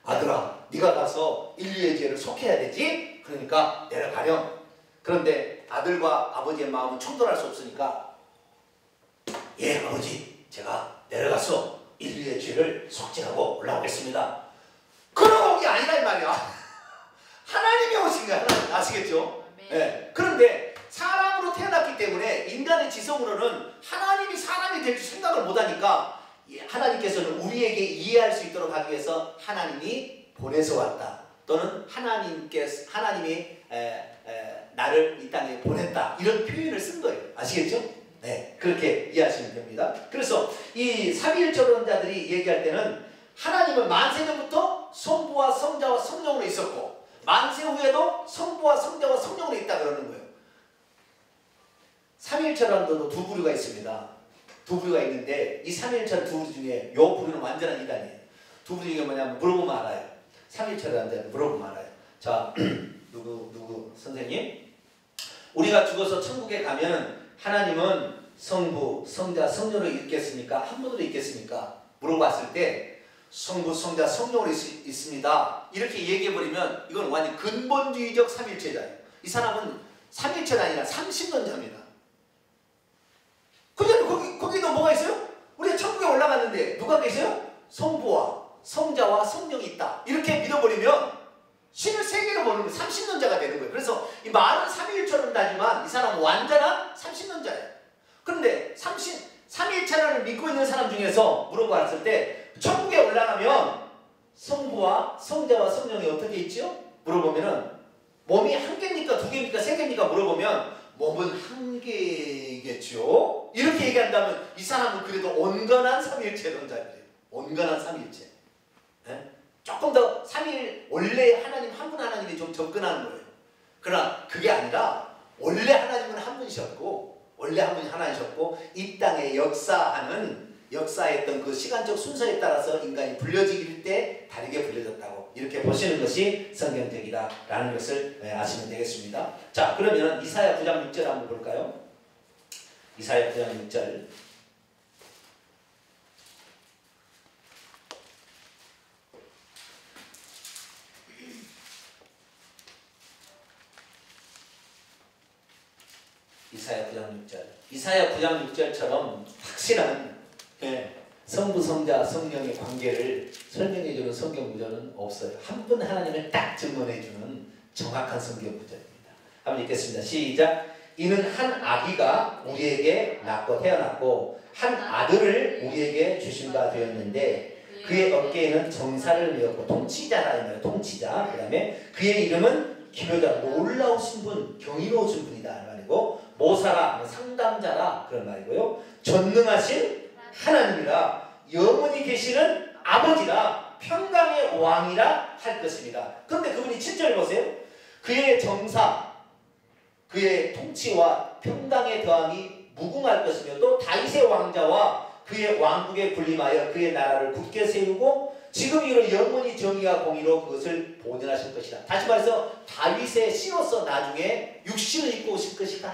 아들아 네가 가서 인류의 죄를 속해야 되지? 그러니까 내려가렴. 그런데 아들과 아버지의 마음은 충돌할 수 없으니까 예 아버지 제가 내려가서 인류의 죄를 속죄하고 올라오겠습니다. 그러고 온 게 아니라 이 말이야. 하나님이 오신 거야. 아시겠죠? 네. 그런데 사람으로 태어났기 때문에 인간의 지성으로는 하나님이 사람이 될 생각을 못하니까 하나님께서는 우리에게 이해할 수 있도록 하기 위해서 하나님이 보내서 왔다. 또는 하나님이 나를 이 땅에 보냈다. 이런 표현을 쓴 거예요. 아시겠죠? 네, 그렇게 이해하시면 됩니다. 그래서 이 삼위일체론자들이 얘기할 때는 하나님은 만세전부터 성부와 성자와 성령으로 있었고 만세 후에도 성부와 성자와 성령으로 있다 그러는 거예요. 삼위일체론도 두 부류가 있습니다. 두 부류가 있는데 이 삼위일체 두 부류 중에 요 부류는 완전한 이단이에요. 두 부류 중에 뭐냐면 물어보면 알아요. 삼위일체론자는 물어보면 알아요. 자, 누구 선생님? 우리가 죽어서 천국에 가면 하나님은 성부, 성자, 성령으로 있겠습니까? 한 분으로 있겠습니까? 물어봤을 때 성부, 성자, 성령으로 있습니다. 이렇게 얘기해버리면 이건 완전 근본주의적 삼위일체자예요. 이 사람은 삼위일체가 아니라 삼신론자입니다. 근데 거기도 뭐가 있어요? 우리가 천국에 올라갔는데 누가 계세요? 성부와 성자와 성령이 있다. 이렇게 믿어버리면 신을 세 개로 보는 거예요. 삼신론자가 되는 거예요. 그래서 이 말은 삼위일체론 나지만 이 사람은 완전한 삼신론자예요. 그런데 삼위일체론을 믿고 있는 사람 중에서 물어봤을 때 천국에 올라가면 성부와 성자와 성령이 어떻게 있죠? 물어보면은 몸이 한 개입니까? 두 개입니까? 세 개입니까? 물어보면 몸은 한 개이겠죠? 이렇게 얘기한다면 이 사람은 그래도 온건한 삼위일체론자예요. 온건한 삼위일체. 네? 조금 더 삼위일 원래 하나님 한 분 하나님이 좀 접근하는 거예요. 그러나 그게 아니라 원래 하나님은 한 분이셨고 원래 한 분이 하나이셨고 이 땅에 역사했던 그 시간적 순서에 따라서 인간이 불려지길 때 다르게 불려졌다고 이렇게 보시는 것이 성경적이다라는 것을 아시면 되겠습니다. 자, 그러면 이사야 9장 6절 한번 볼까요? 이사야 9장 6절. 이사야 9장 6절. 이사야 9장 6절처럼 확실한 성부, 성자, 성령의 관계를 설명해주는 성경 구절은 없어요. 한 분 하나님을 딱 증언해주는 정확한 성경 구절입니다. 한번 읽겠습니다. 시작. 이는 한 아기가 우리에게 태어났고 한 아들을 우리에게 주신 바 되었는데 그의 어깨에는 정사를 메었고 통치자라 이 말이에요. 통치자. 그 다음에 그의 이름은 기묘자, 놀라우신 분, 경이로우신 분이다 이 말이고 모사라, 상담자라 그런 말이고요. 전능하신 하나님이라 영원히 계시는 아버지라 평강의 왕이라 할 것입니다. 그런데 그분이 7절 보세요. 그의 정사, 그의 통치와 평강의 더함이 무궁할 것이며 또 다윗의 왕자와 그의 왕국에 군림하여 그의 나라를 굳게 세우고 지금 이로 영원히 정의와 공의로 그것을 보존하실 것이다. 다시 말해서 다윗의 씨로서 나중에 육신을 입고 오실 것이다.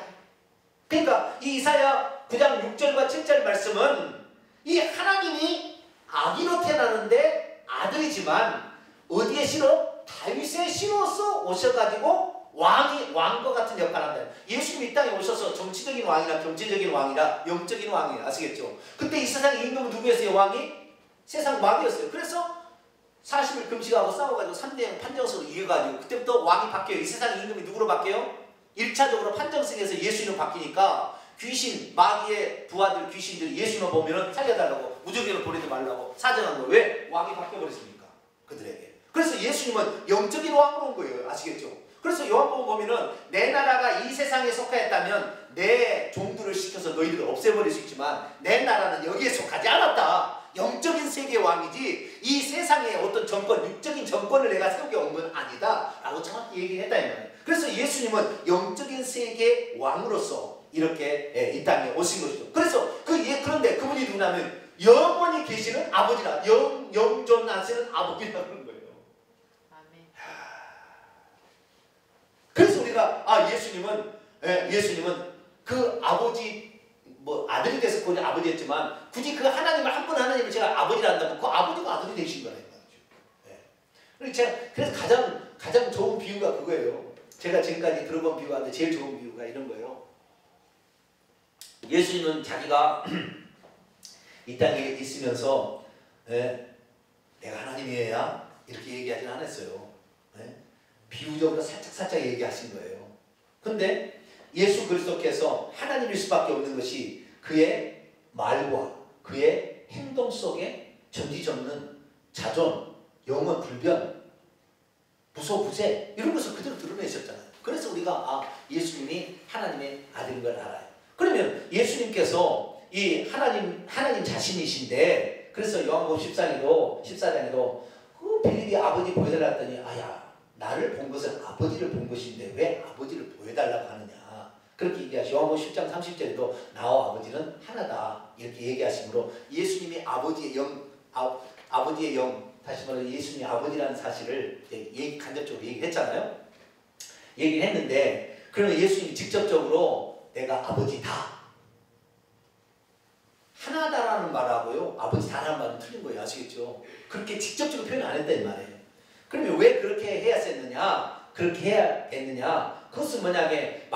그러니까 이 이사야 9장 6절과 7절 말씀은 이 하나님이 아기로 태어나는데 아들이지만 어디에 씨로? 다윗의 씨로서 오셔가지고 왕과 같은 역할을 한다. 예수님이 이 땅에 오셔서 정치적인 왕이나 경제적인 왕이나 영적인 왕이라 아시겠죠? 그때 이 세상에 임금은 누구였어요? 왕이? 세상 왕이었어요. 그래서 40일 금식하고 싸워가지고 3대 판정서로 이겨가지고 그때부터 왕이 바뀌어요. 이 세상의 임금이 누구로 바뀌어요? 1차적으로 판정승에서 예수님으로 바뀌니까 귀신, 마귀의 부하들, 귀신들이 예수님을 보면은 살려달라고 무적으로 보내지 말라고 사정한 거예요. 왜? 왕이 바뀌어버렸습니까? 그들에게. 그래서 예수님은 영적인 왕으로 온 거예요. 아시겠죠? 그래서 요한복음 보면은 내 나라가 이 세상에 속하였다면 내 종들을 시켜서 너희들을 없애버릴 수 있지만 내 나라는 여기에 속하지 않았다. 영적인 세계의 왕이지 이 세상의 어떤 정권, 육적인 정권을 내가 세우게 온 건 아니다 라고 정확히 얘기를 했다 이 말이에요. 그래서 예수님은 영적인 세계의 왕으로서 이렇게 이 땅에 오신 것이죠. 그래서 그런데 그분이 누구냐면 영원히 계시는 아버지라, 영존하시는 아버지라는 거예요. 아멘. 그래서 우리가 예수님은 그 아버지 아들이 돼서 그분이 아버지였지만 굳이 그 하나님을 한 분 하나님을 제가 아버지라 한다면 그 아버지가 아들이 되신 거라는 거죠. 그래서 가장 좋은 비유가 그거예요. 제가 지금까지 들어본 비유 가운데 제일 좋은 비유가 이런 거예요. 예수님은 자기가 이 땅에 있으면서 내가 하나님이에야 이렇게 얘기하진 않았어요. 비유적으로 살짝 얘기하신 거예요. 근데 예수 그리스도께서 하나님일 수밖에 없는 것이 그의 말과 그의 행동 속에 전지전능, 자존, 영원, 불변, 무소부재 이런 것을 그대로 드러내셨잖아요. 그래서 우리가 예수님이 하나님의 아들인 걸 알아요. 그러면 예수님께서 이 하나님 자신이신데 그래서 요한복음 14장에도 그 빌립이 아버지 보여달라 했더니 나를 본 것은 아버지를 본 것인데 왜 아버지를 보여달라고 하느냐 그렇게 얘기하시고 요한복음 10장 30절에도 나와 아버지는 하나다 이렇게 얘기하시므로 예수님이 아버지의 영 다시 말해 예수님이 아버지라는 사실을 간접적으로 얘기했잖아요. 얘기를 했는데 그러면 예수님이 직접적으로 내가 아버지다 하나다라는 말하고요 아버지 다라는 말은 틀린 거예요. 아시겠죠? 그렇게 직접적으로 표현 안 했단 말이에요. 그러면 왜 그렇게 해야 했느냐? 그렇게 해야 했느냐? 그것은 만약에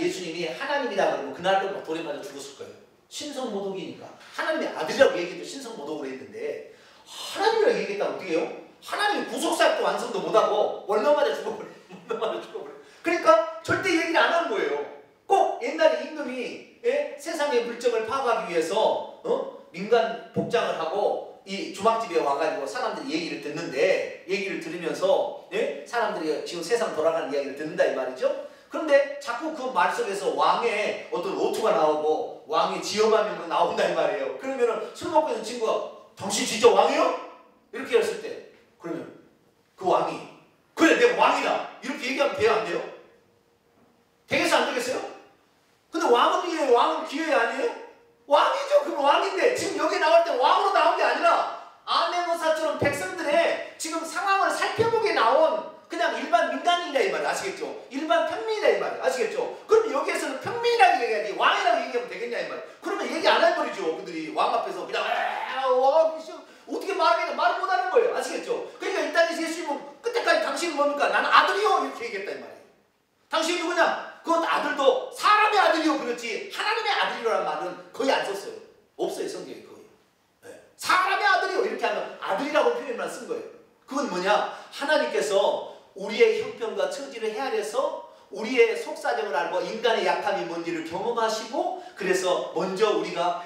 예수님이 하나님이다 그러면 그날로 돌에 맞아 죽었을 거예요. 신성모독이니까. 하나님의 아들이라고 얘기해도 신성모독으로 했는데 하나님이라고 얘기했다면 어떻게 해요? 하나님이 구속사역도 완성도 못하고 월남마다 죽어버려. 월남마다 죽어버려. 그러니까 절대 얘기를 안 하는 거예요. 꼭 옛날에 임금이 세상의 물정을 파악하기 위해서 민간 복장을 하고 이 주막집에 와가지고 사람들이 얘기를 듣는데, 얘기를 들으면서 사람들이 지금 세상 돌아가는 이야기를 듣는다 이 말이죠. 그런데 자꾸 그 말 속에서 왕의 어떤 오투가 나오고 왕의 지엄하면 나온다 이 말이에요. 그러면은 술 먹고 있는 친구가 당신 진짜 왕이요? 이렇게 했을 때, 그러면 그 왕이 그래 내가 왕이다 이렇게 얘기하면 돼요 안 돼요? 되겠어 안 되겠어요? 근데 왕은 기회 아니에요? 왕이죠. 그럼 왕인데 지금 여기 나올 때 왕으로 나온 게 아니라 아네모사처럼 백성들의 지금 상황을 살펴보게 나온 그냥 일반 민간인이다 이 말이에요. 아시겠죠? 일반 평민이다 이 말이에요. 아시겠죠? 그럼 여기에서는 평민이라고 얘기해야지 왕이라고 얘기하면 되겠냐 이 말이에요. 그러면 얘기 안 해버리죠. 그들이 왕 앞에서 그냥 어떻게 말하겠냐 말을 못하는 거예요. 아시겠죠? 그러니까 이 땅에서 예수님은 끝때까지 당신은 뭡니까? 나는 아들이요 이렇게 얘기했다 이 말이에요. 당신이 누구냐? 그것 아들도 사람의 아들이요 그렇지 하나님의 아들이라는 말은 거의 안 썼어요. 없어요 성경에 거의. 사람의 아들이요 이렇게 하면 아들이라고 표현만 쓴 거예요. 그건 뭐냐? 하나님께서 우리의 형편과 처지를 헤아려서 우리의 속사정을 알고 인간의 약함이 뭔지를 경험하시고, 그래서 먼저 우리가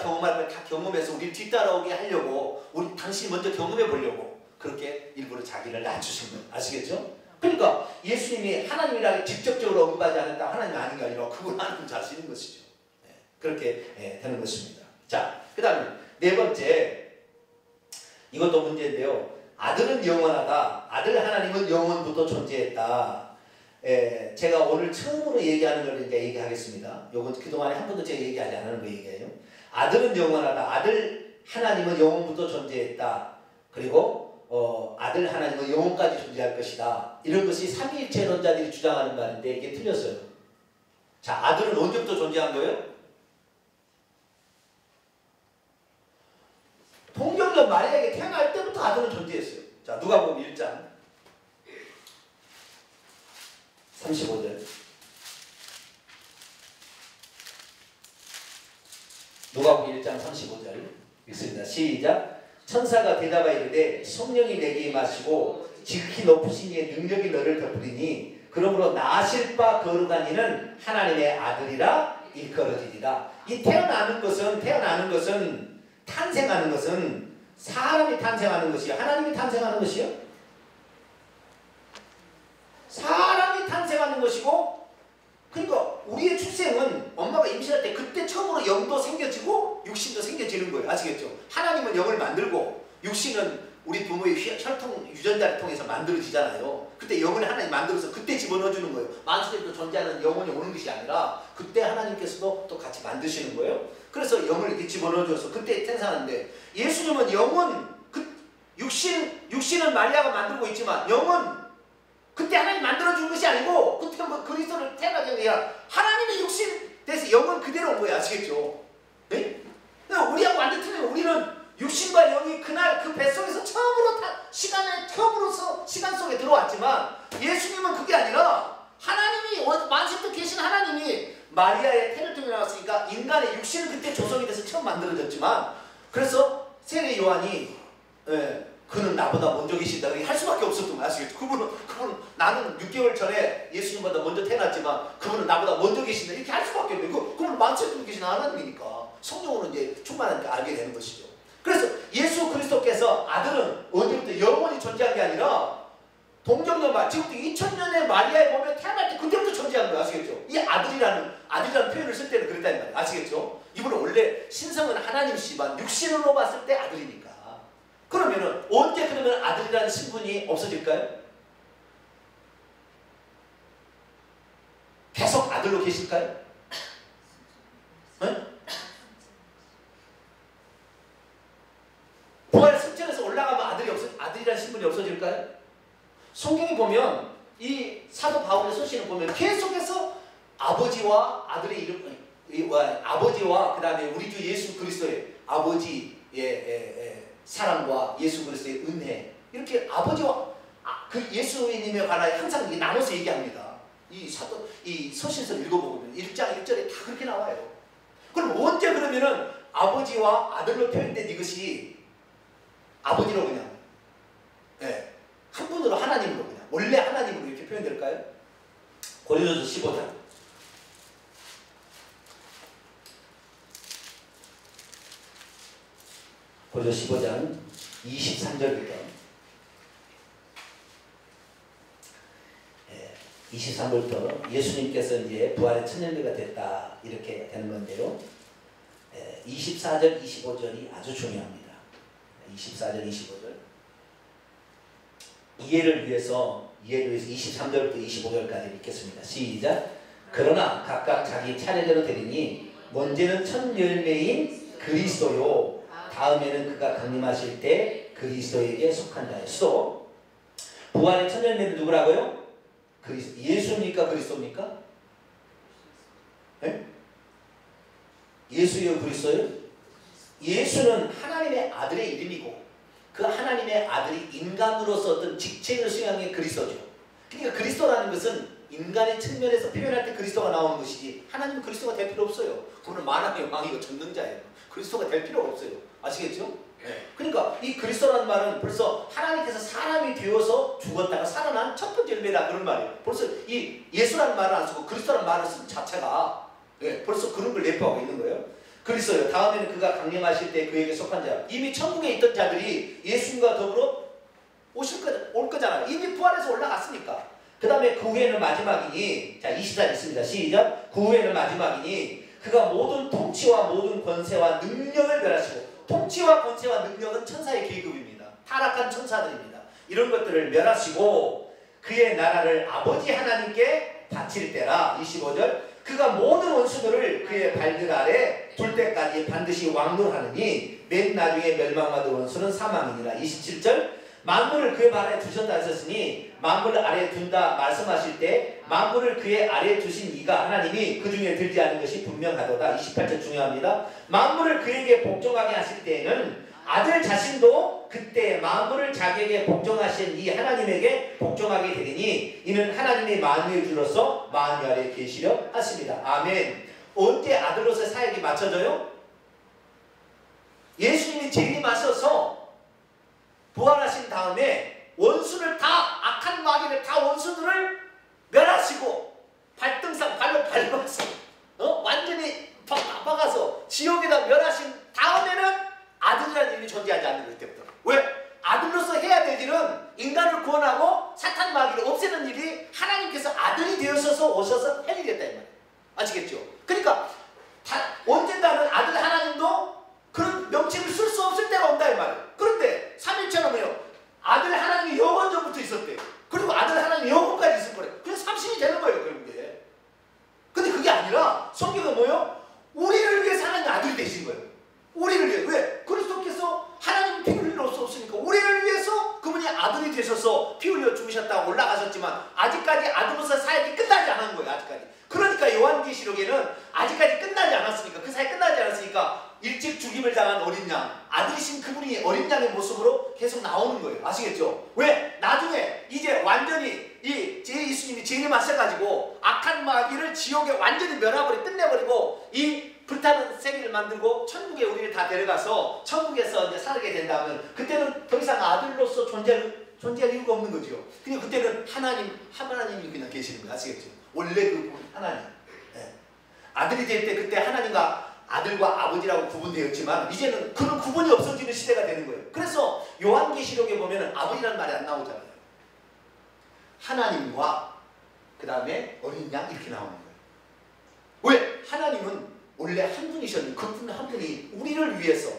경험할 걸 다 경험해서 우리를 뒤따라오게 하려고 당신이 먼저 경험해 보려고 그렇게 일부러 자기를 낮추신 거예요. 아시겠죠? 그러니까 예수님이 하나님이라고 직접적으로 언급하지 않았다 하나님 아닌 게 아니라 그걸 하나님 자신인 것이죠. 그렇게 되는 것입니다. 자, 그 다음에 네 번째, 이것도 문제인데요. 아들은 영원하다. 아들 하나님은 영원부터 존재했다. 제가 오늘 처음으로 얘기하는 걸 이제 얘기하겠습니다. 요건 그동안에 한 번도 제가 얘기하지 않은 거 얘기해요. 아들은 영원하다. 아들 하나님은 영원부터 존재했다. 그리고 아들 하나님은 영원까지 존재할 것이다. 이런 것이 삼위일체론자들이 주장하는 말인데 이게 틀렸어요. 자, 아들은 언제부터 존재한 거예요? 동정녀 마리아에게 태어날 때부터 아들은 존재했어요. 자, 누가복음 1장 35절. 누가복음 1장 35절 읽습니다. 시작. 천사가 대답하여 이르되 성령이 내게 임하시고 지극히 높으신 이의 능력이 너를 덮으리니 그러므로 나실 바 거룩한 이는 하나님의 아들이라 일컬어지리라. 이 태어나는 것은 탄생하는 것은 사람이 탄생하는 것이요 하나님이 탄생하는 것이요? 사람이 탄생하는 것이고, 그러니까 우리의 출생은 엄마가 임신할 때 그때 처음으로 영도 생겨지고 육신도 생겨지는 거예요. 아시겠죠? 하나님은 영을 만들고 육신은 우리 부모의 혈통 유전자를 통해서 만들어지잖아요. 그때 영을 하나님 만들어서 그때 집어넣어주는 거예요. 만수대도 존재하는 영혼이 오는 것이 아니라 그때 하나님께서도 또 같이 만드시는 거예요. 그래서 영을 이렇게 집어넣어줘서 그때 태어나는데, 예수님은 육신은 마리아가 만들고 있지만 영은 그때 하나님 만들어준 것이 아니고 그때 뭐 그리스도를 태어나게 한 게 아니라 하나님의 육신 돼서 영은 그대로 온 거예요. 아시겠죠? 네? 우리하고 완전 틀리면 우리는 육신과 영이 그날 그 뱃속에서 처음으로 처음으로서 시간 속에 들어왔지만, 예수님은 그게 아니라 하나님이 만세부터 계신 하나님이 마리아의 태를 통해 나왔으니까 인간의 육신은 그때 조성이 돼서 처음 만들어졌지만, 그래서 세례 요한이 그는 나보다 먼저 계신다 할 수밖에 없었던 거야. 아시겠죠? 그분은 나는 6개월 전에 예수님보다 먼저 태어났지만 그분은 나보다 먼저 계신다 이렇게 할 수밖에 없는 거예요. 그분은 만세부터 계신 하나님이니까 성령으로 이제 충만하니까 알게 되는 것이죠. 그래서 예수 그리스도께서 아들은 언제부터 영원히 존재한 게 아니라 동정녀 지금부터 2000년의 마리아의 몸에 태어날 때 그때부터 존재한 거예요. 아시겠죠? 이 아들이라는 표현을 쓸 때는 그랬다는 말이에요. 아시겠죠? 이분은 원래 신성은 하나님이지만 육신으로 봤을 때 아들이니까. 그러면은 언제 그러면 아들이라는 신분이 없어질까요? 계속 아들로 계실까요? 네? 부활 승천에서 올라가면 아들이라는 신분이 없어질까요? 성경에 보면 이 사도 바울의 서신을 보면 계속해서 아버지와 아들의 이름, 아버지와 그 다음에 우리 주 예수 그리스도의 아버지의 사랑과 예수 그리스도의 은혜, 이렇게 아버지와 그 예수님에 관하여 항상 나눠서 얘기합니다. 이 서신서 읽어보면 1장 1절에 다 그렇게 나와요. 그럼 언제 그러면은 아버지와 아들로 표현된 이것이 아버지로 그냥 한 분으로 하나님으로 그냥 원래 하나님으로 이렇게 표현될까요? 고린도서 15장 고린도서 15장 23절부터 23절부터 예수님께서 이제 부활의 첫 열매가 됐다 이렇게 되는 건데요. 24절 25절이 아주 중요합니다. 24절 25절 이해를 위해서 23절부터 25절까지 읽겠습니다. 시작. 그러나 각각 자기 차례대로 되리니 먼저는 첫 열매인 그리스도요 다음에는 그가 강림하실 때 그리스도에게 속한 자의 수도. 부활의 첫 열매는 누구라고요? 그리스도. 예수입니까? 그리스도입니까? 네? 예수요 그리스도요? 예수는 하나님의 아들의 이름이고 그 하나님의 아들이 인간으로서 어떤 직책을 수행한 그리스도죠. 그러니까 그리스도라는 것은 인간의 측면에서 표현할 때 그리스도가 나오는 것이지 하나님은 그리스도가 될 필요 없어요. 그분은 만왕의 왕이고 전능자예요. 그리스도가 될 필요가 없어요. 아시겠죠? 네. 그러니까 이 그리스도라는 말은 벌써 하나님께서 사람이 되어서 죽었다가 살아난 첫 번째 열매다 그런 말이에요. 벌써 이 예수라는 말을 안 쓰고 그리스도라는 말을 쓴 자체가 벌써 그런 걸 내포하고 있는 거예요. 그리스도요. 다음에는 그가 강림하실 때 그에게 속한 자. 이미 천국에 있던 자들이 예수님과 더불어 올 거잖아요. 이미 부활해서 올라갔으니까. 그 다음에 그 후에는 마지막이니 자 24절 있습니다. 시작. 그 후에는 마지막이니 그가 모든 통치와 모든 권세와 능력을 멸하시고 통치와 권세와 능력은 천사의 계급입니다. 타락한 천사들입니다. 이런 것들을 멸하시고 그의 나라를 아버지 하나님께 바칠 때라. 25절 그가 모든 원수들을 그의 발들 아래 둘 때까지 반드시 왕노하느니 맨 나중에 멸망받을 원수는 사망이니라. 27절 만물을 그의 발 아래 두셨다 하셨으니 만물을 아래에 둔다 말씀하실 때 만물을 그의 아래에 두신 이가 하나님이 그 중에 들지 않은 것이 분명하도다. 28절 중요합니다. 만물을 그에게 복종하게 하실 때에는 아들 자신도 그때 만물을 자기에게 복종하신 이 하나님에게 복종하게 되리니 이는 하나님의 만유의 주로서 만유 아래에 계시려 하십니다. 아멘. 언제 아들로서의 사역이 맞춰져요? 예수님이 재림하셔서 부활하신 다음에 원수를 다 악한 마귀를 다 원수들을 멸하시고 발등상 발로 밟아서 완전히 박아서 지옥에다 멸하신 다음에는 아들이라는 이름이 존재하지 않는 거예요. 그때부터. 왜? 아들로서 해야 될 일은 인간을 구원하고 사탄 마귀를 없애는 일이 하나님께서 아들이 되어서 오셔서 해내겠다 이 말이에요. 아시겠죠? 그러니까 언젠가는 아들 하나님도 그런 명칭을 쓸 수 없을 때가 온다 이 말이에요. 그런데 삼일체는 아들 하나님이 영원전부터 있었대요. 그리고 아들 하나님이 영원까지 있을 거래요. 그래서 삼신이 되는 거예요 결국에. 근데 그게 아니라 성경은 뭐예요? 우리를 위해서 하나님 아들이 되신 거예요. 우리를 위해. 왜? 그리스도께서 하나님 피 흘릴 수 없으니까 우리를 위해서 그분이 아들이 되셔서 피 흘려 죽으셨다고 올라가셨지만 아직까지 아들로서 사역이 끝나지 않은 거예요. 아직까지. 그러니까 요한계시록에는 아직까지 끝나지 않았으니까 그 사역 끝나지 않았으니까 일찍 죽임을 당한 어린 양 아들이신 그분이 어린 양의 모습으로 계속 나오는 거예요. 아시겠죠? 왜? 나중에 이제 완전히 이 예수님이 재림하셔가지고 악한 마귀를 지옥에 완전히 멸해버리고 끝내버리고 이 불타는 세계를 만들고 천국에 우리를 다 데려가서 천국에서 이제 살게 된다면 그때는 더 이상 아들로서 존재할 이유가 없는 거죠. 그냥 그때는 하나님이 그냥 계시는 거예요. 아시겠죠? 원래 그 하나님. 네. 아들이 될 때 그때 하나님과 아들과 아버지라고 구분되었지만 이제는 그런 구분이 없어지는 시대가 되는 거예요. 그래서 요한계시록에 보면 아버지라는 말이 안 나오잖아요. 하나님과 그 다음에 어린 양 이렇게 나오는 거예요. 왜? 하나님은 원래 한 분이셨는데 그분 한 분이 우리를 위해서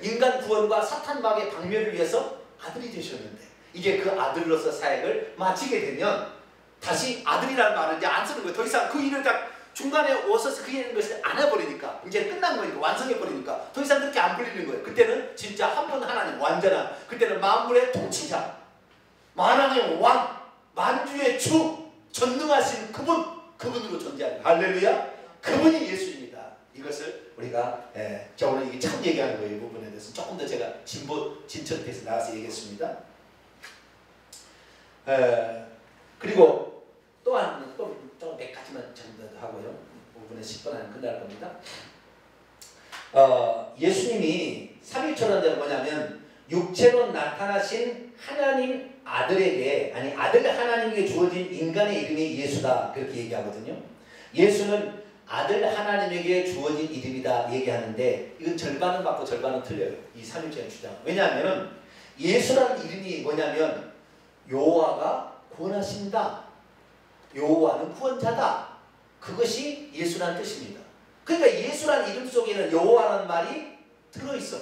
인간 구원과 사탄 마귀의 박멸을 위해서 아들이 되셨는데 이제 그 아들로서 사역을 마치게 되면 다시 아들이라는 말을 이제 안 쓰는 거예요. 더 이상 그 일을 다 중간에 오셔서 그 일을 것을 안 해버리니까 이제 끝난 거니까 완성해버리니까 더 이상 그렇게 안 불리는 거예요. 그때는 진짜 한 분 하나님 완전한 그때는 만물의 통치자 만왕의 왕 만주의 주 전능하신 그분으로 존재합니다. 할렐루야. 그분이 예수입니다. 이것을 우리가 자 오늘 이게 참 얘기하는 거예요. 이 부분에 대해서 조금 더 제가 진천돼서 나와서 얘기했습니다. 그리고 또한 좀 몇 가지만 정도 하고요. 5분에 10분 안에 끝날 겁니다. 예수님이 삼위일체라는 뭐냐면 육체로 나타나신 하나님 아들에게, 아니 아들 하나님에게 주어진 인간의 이름이 예수다, 그렇게 얘기하거든요. 예수는 아들 하나님에게 주어진 이름이다 얘기하는데, 이건 절반은 맞고 절반은 틀려요, 이 삼위일체의 주장. 왜냐하면 예수라는 이름이 뭐냐면 여호와가 구원하신다, 여호와는 구원자다, 그것이 예수라는 뜻입니다. 그러니까 예수라는 이름 속에는 여호와라는 말이 들어있어요.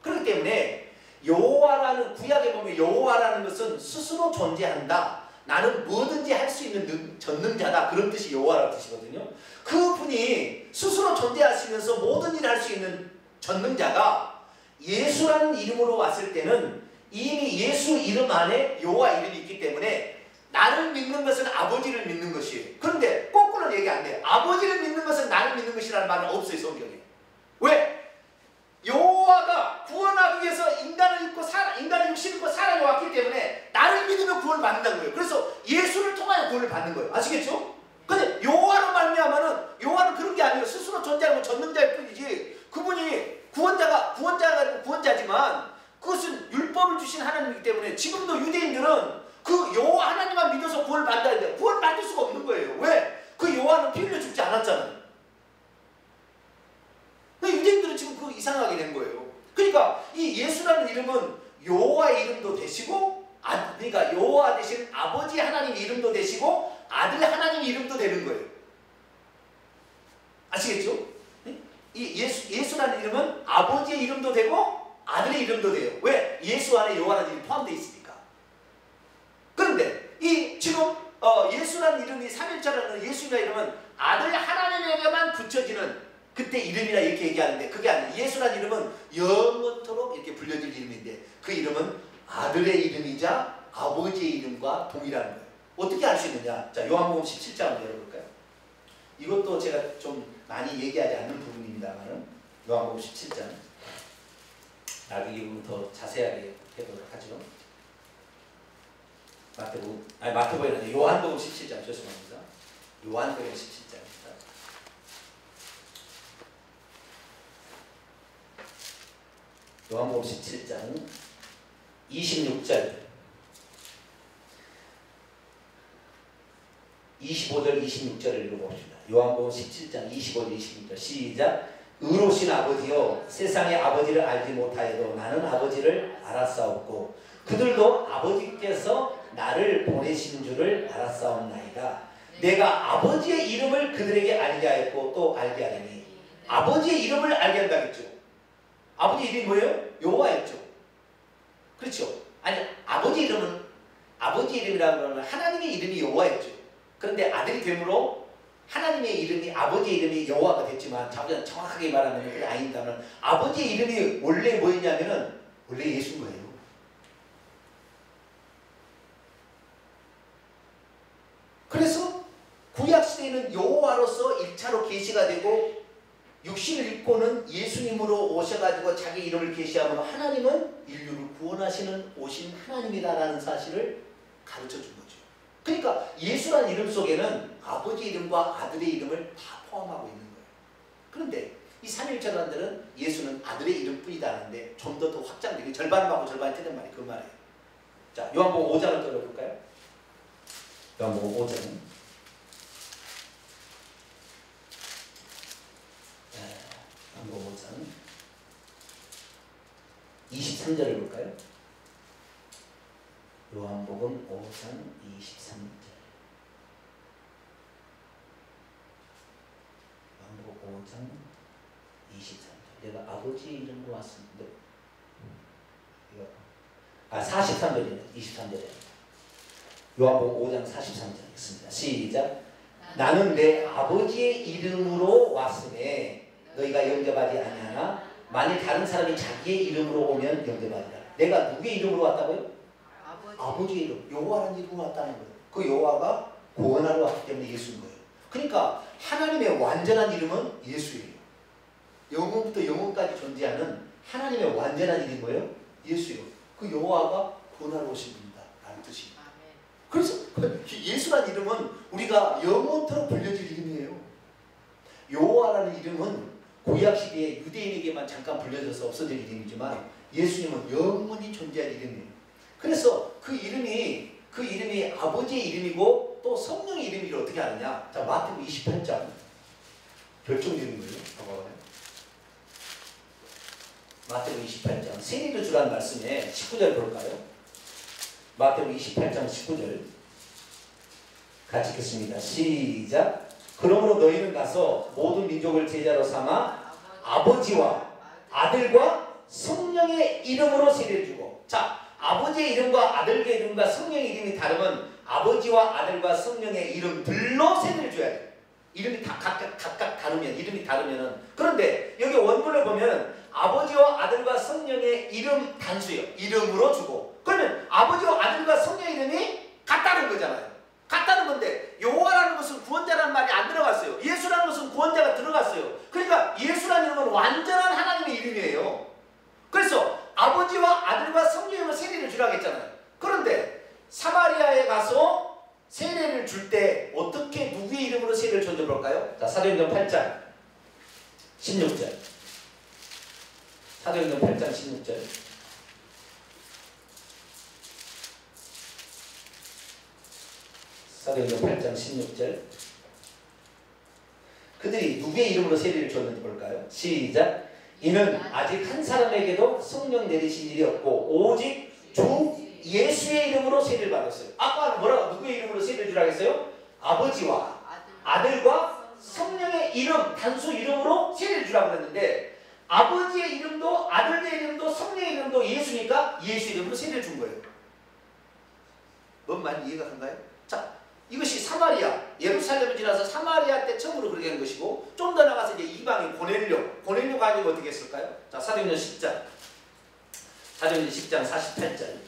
그렇기 때문에 여호와라는, 구약에 보면 여호와라는 것은 스스로 존재한다, 나는 뭐든지 할 수 있는 전능자다, 그런 뜻이 여호와라는 뜻이거든요. 그분이 스스로 존재하시면서 모든 일을 할 수 있는 전능자가 예수라는 이름으로 왔을 때는 이미 예수 이름 안에 여호와 이름이 있기 때문에 나를 믿는 것은 아버지를 믿는 것이에요. 그런데 거꾸로 얘기 안 돼요. 아버지를 믿는 것은 나를 믿는 것이라는 말은 없어요, 성경에. 왜? 여호와가 구원하기 위해서 인간을 육신을 입고 사람이 왔기 때문에 나를 믿으면 구원을 받는다는 거예요. 그래서 예수를 통하여 구원을 받는 거예요. 아시겠죠? 근데 여호와로 말미암아는, 여호와는 그런 게 아니에요. 스스로 존재하는 전능자일 뿐이지, 그분이 구원자지만 그것은 율법을 주신 하나님이기 때문에 지금도 유대인들은 그 여호와 하나님만 믿어서 구원을 받는다는데 구원을 받을 수가 없는 거예요. 왜? 그 여호와는 피 흘려 죽지 않았잖아요. 유대인들은 지금 그거 이상하게 된 거예요. 그러니까 이 예수라는 이름은 여호와의 이름도 되시고, 그러니까 여호와 대신 아버지 하나님 이름도 되시고 아들 하나님 이름도 되는 거예요. 아시겠죠? 이 예수라는 이름은 아버지의 이름도 되고 아들의 이름도 돼요. 왜? 예수 안에 여호와라는 이름이 포함되어 있으니까. 그런데 이 지금 예수라는 이름이, 삼일체라는 예수라는 이름은 아들 하나님에게만 붙여지는 그때 이름이라 이렇게 얘기하는데, 그게 아니에요. 예수라는 이름은 영원토록 이렇게 불려질 이름인데, 그 이름은 아들의 이름이자 아버지의 이름과 동일한 거예요. 어떻게 알 수 있느냐? 자, 요한복음 17장을 열어볼까요? 이것도 제가 좀 많이 얘기하지 않는 부분입니다만은, 요한복음 17장. 나중에 더 자세하게 해보도록 하죠. 마태복음, 요한복음 17장, 죄송합니다. 요한복음 17장입니다. 요한복음 17장 26절 25절 26절을 읽어봅시다. 요한복음 17장 25절 26절 시작. 의로우신 아버지여, 세상의 아버지를 알지 못하여도 나는 아버지를 알았사옵고 그들도 아버지께서 나를 보내신 줄을 알았사옵나이다. 내가 아버지의 이름을 그들에게 알게 하였고 또 알게 하리니. 아버지의 이름을 알게 한다겠죠. 아버지 이름이 뭐예요? 여호와였죠. 그렇죠? 아니, 아버지 이름이라고 하면 하나님의 이름이 여호와였죠. 그런데 아들이 됨으로 하나님의 이름이, 아버지의 이름이 여호와가 됐지만, 정확하게 말하면 그게 아닌다면 아버지의 이름이 원래 뭐였냐면은 원래 예수인 거예요. 그래서 구약시대에는 여호와로서 1차로 계시가 되고, 육신을 입고는 예수님으로 오셔가지고 자기 이름을 계시하면 하나님은 인류를 구원하시는 오신 하나님이다라는 사실을 가르쳐 준 거죠. 그러니까 예수라는 이름 속에는 아버지 이름과 아들의 이름을 다 포함하고 있는 거예요. 그런데 이 삼위일체론자들은 예수는 아들의 이름뿐이다는데 좀 더 확장되게, 절반을 받고 절반이 틀린 말이 그 말이에요. 자, 요한복음 5장을 들어볼까요? 요한복음 5장. 요한복음 5장 23절을 볼까요? 요한복음 5장 23절. 요한복음 5장 23절. 내가 아버지 이름으로 왔습니다. 43절이네. 23절에. 요한복음 5장 43절 있습니다. 시작. 나는 내 아버지의 이름으로 왔으니 너희가 영접하지 아니하나 만일 다른 사람이 자기의 이름으로 오면 영접하리라. 내가 누구의 이름으로 왔다고요? 아버지의 이름, 여호와라는 이름으로 왔다는 거예요. 그 여호와가 구원하러 왔기 때문에 예수인 거예요. 그러니까 하나님의 완전한 이름은 예수예요. 영원부터 영원까지 존재하는 하나님의 완전한 이름이 뭐예요? 예수예요. 그 여호와가 구원하러 오신 분이다 라는 뜻이에요. 그래서 예수라는 이름은 우리가 영원토록 불려질 이름이에요. 여호와라는 이름은 구약 시대에 유대인에게만 잠깐 불려져서 없어질 이름이지만 예수님은 영원히 존재할 이름이에요. 그래서 그 이름이 아버지의 이름이고 또 성령의 이름이를 어떻게 아느냐? 자, 마태복음 28장 결정적인 거예요. 봐봐요. 마태복음 28장 세례를 주라는 말씀에 19절 볼까요? 마태복음 28장 19절 같이 읽겠습니다. 시작. 그러므로 너희는 가서 모든 민족을 제자로 삼아 아버지와 아들과 성령의 이름으로 세례를 주고, 자, 아버지의 이름과 아들의 이름과 성령의 이름이 다르면 아버지와 아들과 성령의 이름들로 세례를 줘야 돼요. 이름이 각각 다르면, 이름이 다르면은. 그런데 여기 원문을 보면 아버지와 아들과 성령의 이름 단수예요. 이름으로 주고. 그러면 아버지와 아들과 성령의 이름이 같다는 거잖아요. 같다는 건데 여호와라는 것은 구원자라는 말이 안 들어갔어요. 예수라는 것은 구원자가 들어갔어요. 그러니까 예수라는 이름은 완전한 하나님의 이름이에요. 그래서 아버지와 아들과 성령의 세례를 주라고 했잖아요. 그런데 사마리아에 가서 세례를 줄 때 어떻게 누구의 이름으로 세례를 줬는지 볼까요? 자, 사도행전 8장 16절. 사도행전 8장 16절. 사도행전 8장 16절. 그들이 누구의 이름으로 세례를 줬는지 볼까요? 시작. 이는 아직 한 사람에게도 성령 내리신 일이 없고 오직 주 예수의 이름으로 세례를 받았어요. 아까 뭐라고 누구의 이름으로 세례를 주라고 했어요? 아버지와 아들과 성령의 이름, 단수 이름으로 세례를 주라고 했는데 아버지의 이름도 아들의 이름도 성령의 이름도 예수니까 예수 이름으로 세례를 준 거예요. 뭔 말인지 이해가 간가요? 자, 이것이 사마리아, 예루살렘을 지나서 사마리아 때 처음으로 그렇게 한 것이고, 좀 더 나가서 이제 이방인 고넬료 가지고 어떻게 했을까요? 자, 사도행전 10장 48절.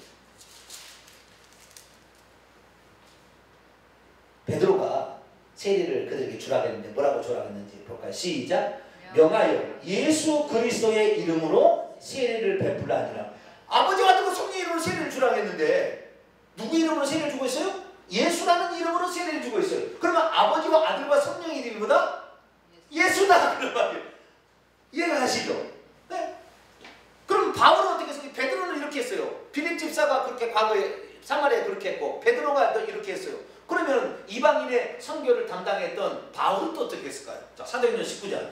베드로가 세례를 그들에게 주라고 했는데 뭐라고 주라고 했는지 볼까요? 시작. 명하여 예수 그리스도의 이름으로 세례를 베풀라 하니라. 아버지와 아들과 성령의 이름으로 세례를 주라고 했는데 누구 이름으로 세례를 주고 있어요? 예수라는 이름으로 세례를 주고 있어요. 그러면 아버지와 아들과 성령의 이름보다 예수다 그런 말이에요. 이해가 가시죠? 네? 그럼 바울은 어떻게 했어요? 베드로는 이렇게 했어요. 빌립 집사가 그렇게 과거에 사마리아에 그렇게 했고 베드로가 또 이렇게 했어요. 그러면 이방인의 선교를 담당했던 바울은 또 어떻게 했을까요? 자, 사도행전 19장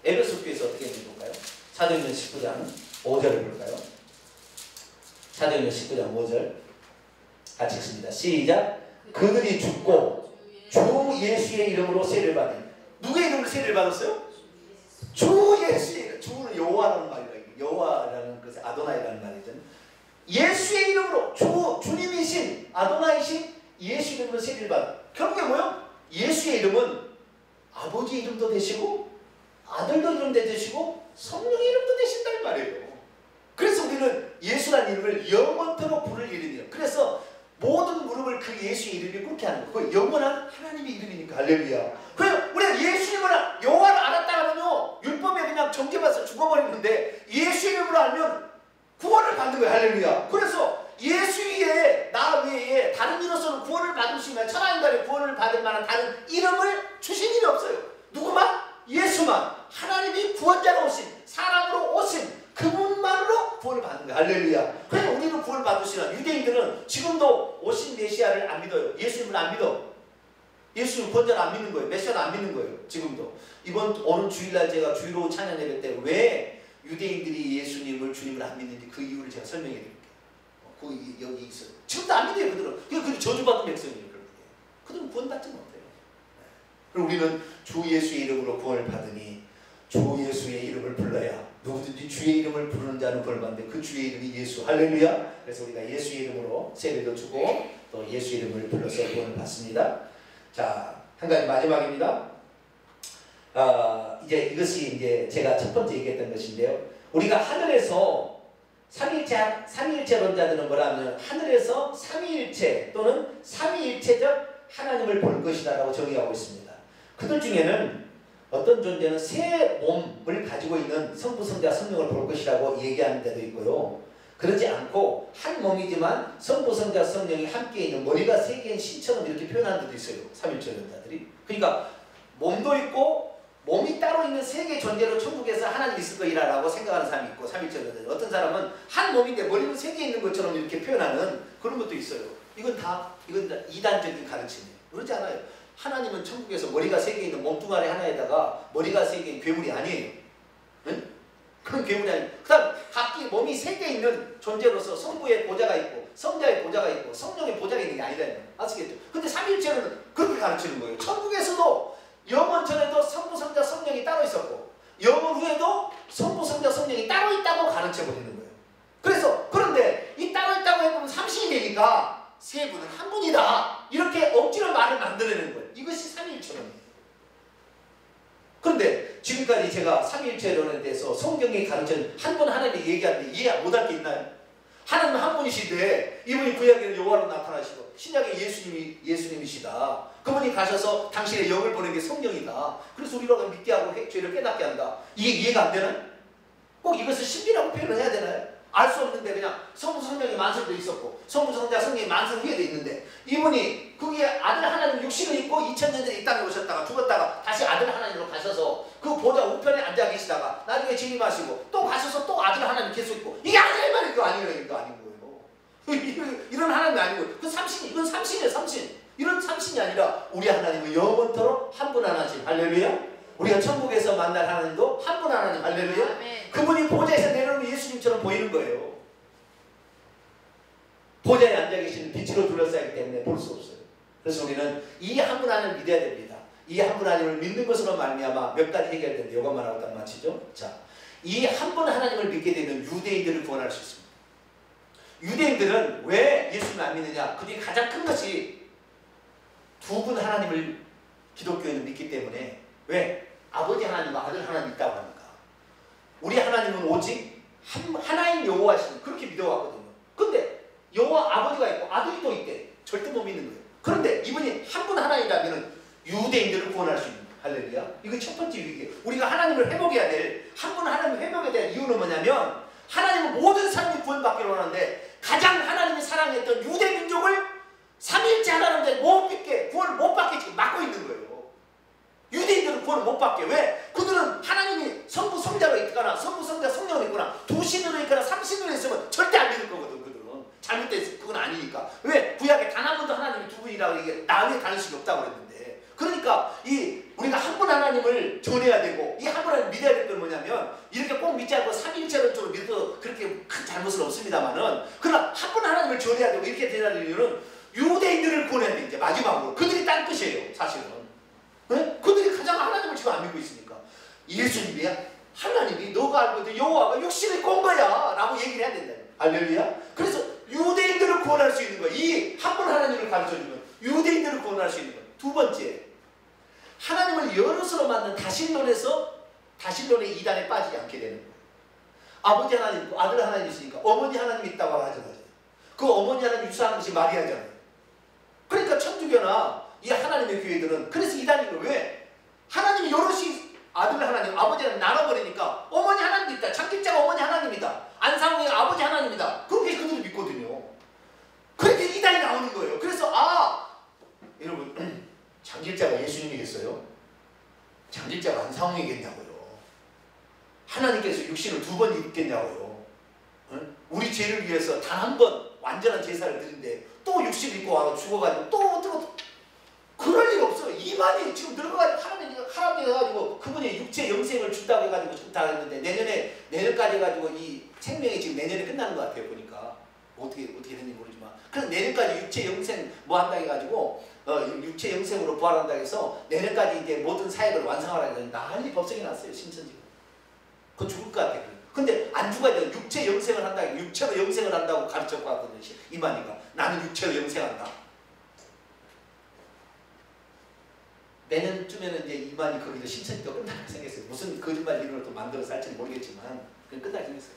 에베소 교회에서 어떻게 했는지 볼까요? 사도행전 19장 5절을 볼까요? 사도행전 19장 5절 같이 읽습니다. 시작. 그들이 죽고 주 예수의 이름으로 세례를 받은. 누구의 이름으로 세례를 받았어요? 주 예수의 이름. 주는 여호와라는 말이에요. 여호와라는 것은 아도나이라는 말이죠. 예수의 이름으로 주님이신 아도나이신 예수 이름으로 세례를 받은. 결국에 뭐요? 예수의 이름은 아버지의 이름도 되시고 아들도 이름 되시고 성령의 이름도 되신다는 말이에요. 그래서 우리는 예수라는 이름을 영원토록 부를 이름이에요. 그래서 모든 무릎을 그 예수의 이름이 꿇게 하는 거예요. 영원한 하나님의 이름이니까. 할렐루야. 그래서 우리가 예수님을 여호와를 알았다 하면요 율법에 그냥 정죄받아서 죽어버리는데 예수 이름으로 알면 구원을 받는 거예요. 할렐루야. 그래서 예수 위에 나 외에 다른 이로서는 구원을 받을 수 있는 천하인간의 구원을 받을 만한 다른 이름을 주신 일이 없어요. 누구만? 예수만. 하나님이 구원자로 오신 사람으로 오신 그분만으로 구원을 받는 거예요. 할렐루야. 그래서 우리는 구원을 받으시는 유대인들은 지금도 오신 메시아를 안 믿어요. 예수님을 안 믿어. 예수님 구원자를 안 믿는 거예요. 메시아를 안 믿는 거예요. 지금도. 이번 오늘 주일날 제가 주일로 찬양 예배 때 왜 유대인들이 예수님을 주님을 안 믿는지 그 이유를 제가 설명해 드릴게요. 여기 있어요. 지금도 안 믿어요. 그들은 저주받은 백성이에요. 그들은 구원받지 못해요. 그럼 우리는 주 예수의 이름으로 구원을 받으니 주 예수의 이름을 불러야 누구든지 주의 이름을 부르는 자는 구원을 받는데 그 주의 이름이 예수. 할렐루야. 그래서 우리가 예수의 이름으로 세례도 주고 또 예수의 이름을 불러서 구원을 받습니다. 자, 한 가지 마지막입니다. 이제 이것이 이제 제가 첫 번째 얘기했던 것인데요. 우리가 하늘에서 삼위일체론자들은 뭐라면 하늘에서 삼위일체 또는 삼위일체적 하나님을 볼 것이다 라고 정의하고 있습니다. 그들 중에는 어떤 존재는 새 몸을 가지고 있는 성부, 성자, 성령을 볼 것이라고 얘기하는 데도 있고요. 그렇지 않고 한 몸이지만 성부, 성자, 성령이 함께 있는 머리가 세 개인 신처럼 이렇게 표현하는 데도 있어요. 삼위일체론자들이. 그러니까 몸도 있고 몸이 따로 있는 세 개의 존재로 천국에서 하나님 있을 거이라고 생각하는 사람이 있고, 삼일체는 어떤 사람은 한 몸인데 머리는 세 개 있는 것처럼 이렇게 표현하는 그런 것도 있어요. 이건 다 이단적인 가르침이에요. 그렇지 않아요. 하나님은 천국에서 머리가 세 개 있는 몸뚱아리 하나에다가 머리가 세 개인 괴물이 아니에요. 응? 그런 괴물이 아니에요. 그 다음 각기 몸이 세 개 있는 존재로서 성부의 보좌가 있고 성자의 보좌가 있고 성령의 보좌가 있는 게 아니라요. 아시겠죠? 근데 삼일체는 그렇게 가르치는 거예요. 천국에서도 영원 전에도 성부, 성자, 성령이 따로 있었고 영원 후에도 성부, 성자, 성령이 따로 있다고 가르쳐버리는 거예요. 그래서 그런데 이 따로 있다고 해보면 삼신이 되니까 세 분은 한 분이다. 이렇게 억지로 말을 만들어내는 거예요. 이것이 삼위일체론이에요. 그런데 지금까지 제가 삼위일체론에 대해서 성경이 가르치는 한 분 하나님이 얘기하는데 이해 못할 게 있나요? 하나님은 한 분이신데 이분이 구약에는 여호와로 나타나시고 신약에 예수님이시다. 그분이 가셔서 당신의 영을 보낸 게 성령이다. 그래서 우리가 믿게 하고 죄를 깨닫게 한다. 이게 이해가 안 되나요? 꼭 이것을 신비라고 표현을 해야 되나요? 알 수 없는데 그냥 성부 성령이 만성도 있었고 성부 성자 성령이 만성 후에도 있는데 이분이 거기에 아들 하나님 육신을 입고 2000년 전에 이 땅에 오셨다가 죽었다가 다시 아들 하나님으로 가셔서 그 보좌 우편에 앉아 계시다가 나중에 재림하시고 또 가셔서 또 아들 하나님 계속 있고 이게 아니란 말이에요. 이거 아니에요. 이거 아닌 거예요. 이런 하나님이 아니고 그 삼신, 이건 삼신이에요. 삼신. 이런 삼신이 아니라 우리 하나님은 영원토록 한 분 하나님. 할렐루야. 우리가 천국에서 만날 하나님도 한 분 하나님. 할렐루야. 아멘. 그분이 보좌에서 내려오는 예수님처럼 보이는 거예요. 보좌에 앉아 계시는 빛으로 둘러싸이기 때문에 볼 수 없어요. 그래서 우리는 이 한 분 하나님을 믿어야 됩니다. 이 한 분 하나님을 믿는 것으로 말미암아 몇 가지 해결되는데 이것만 하고 딱 마치죠. 자, 이 한 분 하나님을 믿게 되면 유대인들을 구원할 수 있습니다. 유대인들은 왜 예수님을 안 믿느냐? 그중에 가장 큰 것이 두 분 하나님을 기독교인은 믿기 때문에 왜? 아버지 하나님과 아들 하나님 있다고 하니까. 우리 하나님은 오직 하나인 여호와시는 그렇게 믿어왔거든요. 근데 여호와 아버지가 있고 아들이 또 있대. 절대 못 믿는 거예요. 그런데 이분이 한 분 하나이라면 유대인들을 구원할 수 있는 거예요. 할렐루야. 이거 첫 번째 위기예요. 우리가 하나님을 회복해야 될, 한 분 하나님을 회복해야 될 이유는 뭐냐면 하나님은 모든 사람이 구원받기를 원하는데 가장 하나님이 사랑했던 유대 민족을 삼위일체 하나님인데 못 믿게 구원을 못 받게 지금 막고 있는 거예요. 유대인들은 구원을 못 받게. 왜? 그들은 하나님이 성부 성자로 있거나 성부 성자 성령으로 있거나 두 신으로 있거나 삼신으로 있으면 절대 안 믿을 거거든. 그들은 잘못됐어. 그건 아니니까. 왜? 구약에 단 한 번도 하나님이 두 분이라고 이게 나의 가능성이 없다고 그랬는데, 그러니까 우리가 한 분 하나님을 전해야 되고 이 한 분 하나님 믿어야 될 건 뭐냐면 이렇게 꼭 믿지 않고 삼위일체론적으로 믿어도 그렇게 큰 잘못은 없습니다만은 그러나 한 분 하나님을 전해야 되고 이렇게 되는 이유는 유대인들을 구원해야 돼. 이제 마지막으로 그들이 딴 뜻이에요. 사실은. 네? 그들이 가장 하나님을 지금 안 믿고 있으니까 예수님이야? 하나님이 너가 알고 있는 여호와가 육신을 입고 온 거야 라고 얘기를 해야 된다. 할렐루야. 그래서 유대인들을 구원할 수 있는 거야. 이 한 분 하나님을 가르쳐주면 유대인들을 구원할 수 있는 거야. 두 번째, 하나님을 여럿으로 만든 다신론의 이단에 빠지지 않게 되는 거예요. 아버지 하나님 있고 아들 하나님 있으니까 어머니 하나님 있다고 하잖아요. 그 어머니 하나님 유사한 것이 마리아잖아요. 그러니까 천주교나 이 하나님의 교회들은 그래서 이단인 거예요. 왜? 하나님이 여럿이 아들 하나님, 아버지 하나님 나눠버리니까 어머니 하나님 있다. 창립자가 어머니 하나님이다. 안상우가 아버지 하나님이다. 그렇게 그들이 믿거든요. 그렇게 이단이 나오는 거예요. 그래서 여러분 창립자가 예수님이겠어요? 창립자가 안상우이겠냐고요. 하나님께서 육신을 두 번 입겠냐고요. 응? 우리 죄를 위해서 단 한 번 완전한 제사를 드린데 또 육신을 입고 와서 죽어가지고 또 그럴 일 없어요. 이만이 지금 늙어가지고 하나님 해가지고 그분이 육체 영생을 준다고 해가지고 좋다 했는데 내년까지 해가지고 이 생명이 지금 내년에 끝나는 것 같아요. 보니까 어떻게 됐는지 모르지만 그래서 내년까지 육체 영생 뭐 한다 해가지고 육체 영생으로 부활한다 해서 내년까지 이제 모든 사역을 완성하라 해서 난리 법석이 났어요. 신천지가. 그거 죽을 것 같아요. 근데 안 죽어야 돼요. 육체 영생을 한다. 육체로 영생을 한다고 가르쳤거든요. 이만희가. 나는 육체로 영생한다. 내년쯤에는 이제 이만희 거기서 신천지가 끝날 생겼어요. 무슨 거짓말 이론을 또 만들어서 할지는 모르겠지만 그건 끝날 생겼어요.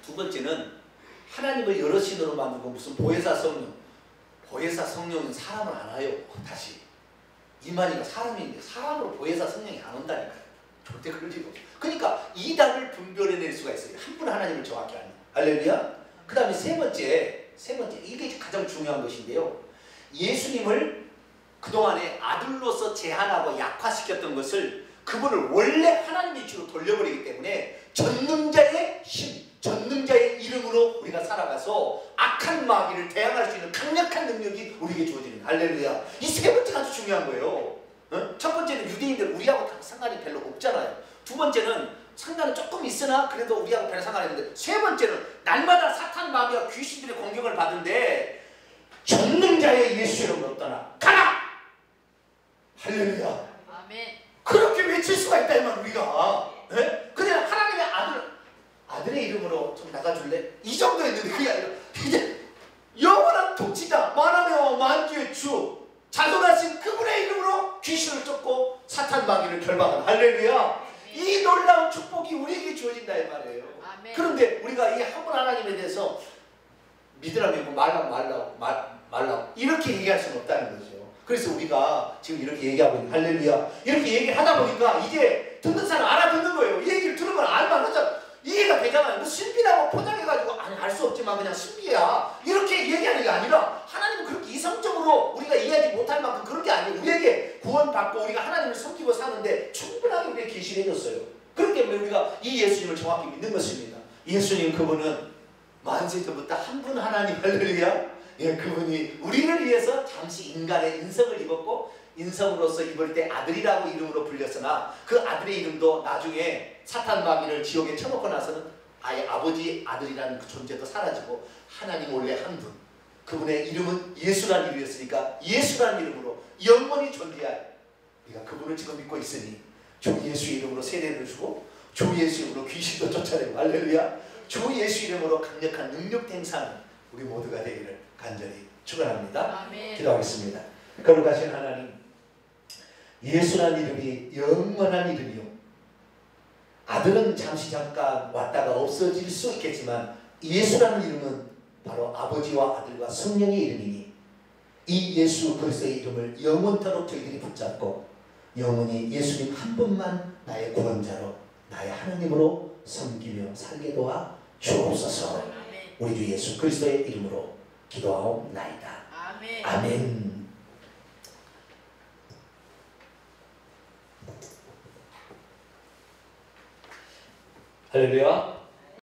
두 번째는 하나님을 여러 신으로 만들고 무슨 보혜사 성령은 사람을 안 와요. 다시 이만희가 사람인데 사람으로 보혜사 성령이 안 온다니까요. 절대 그럴 리가 없어요. 그러니까 이단을 분별해낼 수가 있어요. 한 분 하나님을 정확히 아는. 할렐루야. 그 다음에 세 번째 이게 가장 중요한 것인데요. 예수님을 그동안에 아들로서 제한하고 약화시켰던 것을 그분을 원래 하나님의 이치로 돌려버리기 때문에 전능자의 힘, 전능자의 이름으로 우리가 살아가서 악한 마귀를 대항할 수 있는 강력한 능력이 우리에게 주어지는 할렐루야. 이 세 번째가 아주 중요한 거예요. 첫 번째는 유대인들 우리하고 상관이 별로 없잖아요. 두 번째는 상관은 조금 있으나 그래도 우리하고 별 상관이 없는데, 세 번째는 날마다 사탄 마귀와 귀신들의 공격을 받는데 전능자의 예수 이름으로 떠나 가라! 할렐루야. 아멘. 그렇게 외칠 수가 있다 이 말 우리가. 그냥 하나님의 아들의 이름으로 좀 나가줄래? 이 정도였는데 그게 아니라 이제 영원한 통치자 만하며 만주의 주 자존하신 그분의 이름으로 귀신을 쫓고 사탄 마귀를 결박한 할렐루야. 이 놀라운 축복이 우리에게 주어진다 이 말이에요. 아멘. 그런데 우리가 이 한 분 하나님에 대해서 믿으라면 말라고 이렇게 얘기할 수는 없다는 거죠. 그래서 우리가 지금 이렇게 얘기하고 있는 할렐루야. 이렇게 얘기하다 보니까 이제 듣는 사람 알아듣는 거예요. 이 얘기를 들으면 알만하잖아. 이해가 되잖아요. 뭐 신비라고 포장해가지고 아니 알 수 없지만 그냥 신비야 이렇게 얘기하는 게 아니라, 하나님은 그렇게 이성적으로 우리가 이해하지 못할 만큼 그런 게 아니에요. 우리에게 구원받고 우리가 하나님을 섬기고 사는데 충분하게 우리에게 계시를 해줬어요. 그렇기 때문에 우리가 이 예수님을 정확히 믿는 것입니다. 예수님 그분은 만세전부터 한 분 하나님 할렐루야. 예, 그분이 우리를 위해서 잠시 인간의 인성을 입었고 인성으로서 입을 때 아들이라고 이름으로 불렸으나 그 아들의 이름도 나중에 사탄 마귀를 지옥에 쳐놓고 나서는 아예 아버지 아들이라는 그 존재도 사라지고 하나님 원래 한 분, 그분의 이름은 예수라는 이름이었으니까 예수라는 이름으로 영원히 존재할, 우리가 그분을 지금 믿고 있으니 주 예수 이름으로 세례를 주고 주 예수 이름으로 귀신도 쫓아내고 할렐루야. 주 예수 이름으로 강력한 능력 행사하는 우리 모두가 되기를 간절히 축원합니다. 아멘. 기도하겠습니다. 거룩하신 하나님, 예수라는 이름이 영원한 이름이요, 아들은 잠시 잠깐 왔다가 없어질 수 있겠지만 예수라는 이름은 바로 아버지와 아들과 성령의 이름이니 이 예수 그리스도의 이름을 영원토록 저희들이 붙잡고 영원히 예수님 한 분만 나의 구원자로 나의 하나님으로 섬기며 살게 도와 주옵소서. 우리 주 예수 그리스도의 이름으로 기도하옵나이다. 아멘. 아멘. 할렐루야.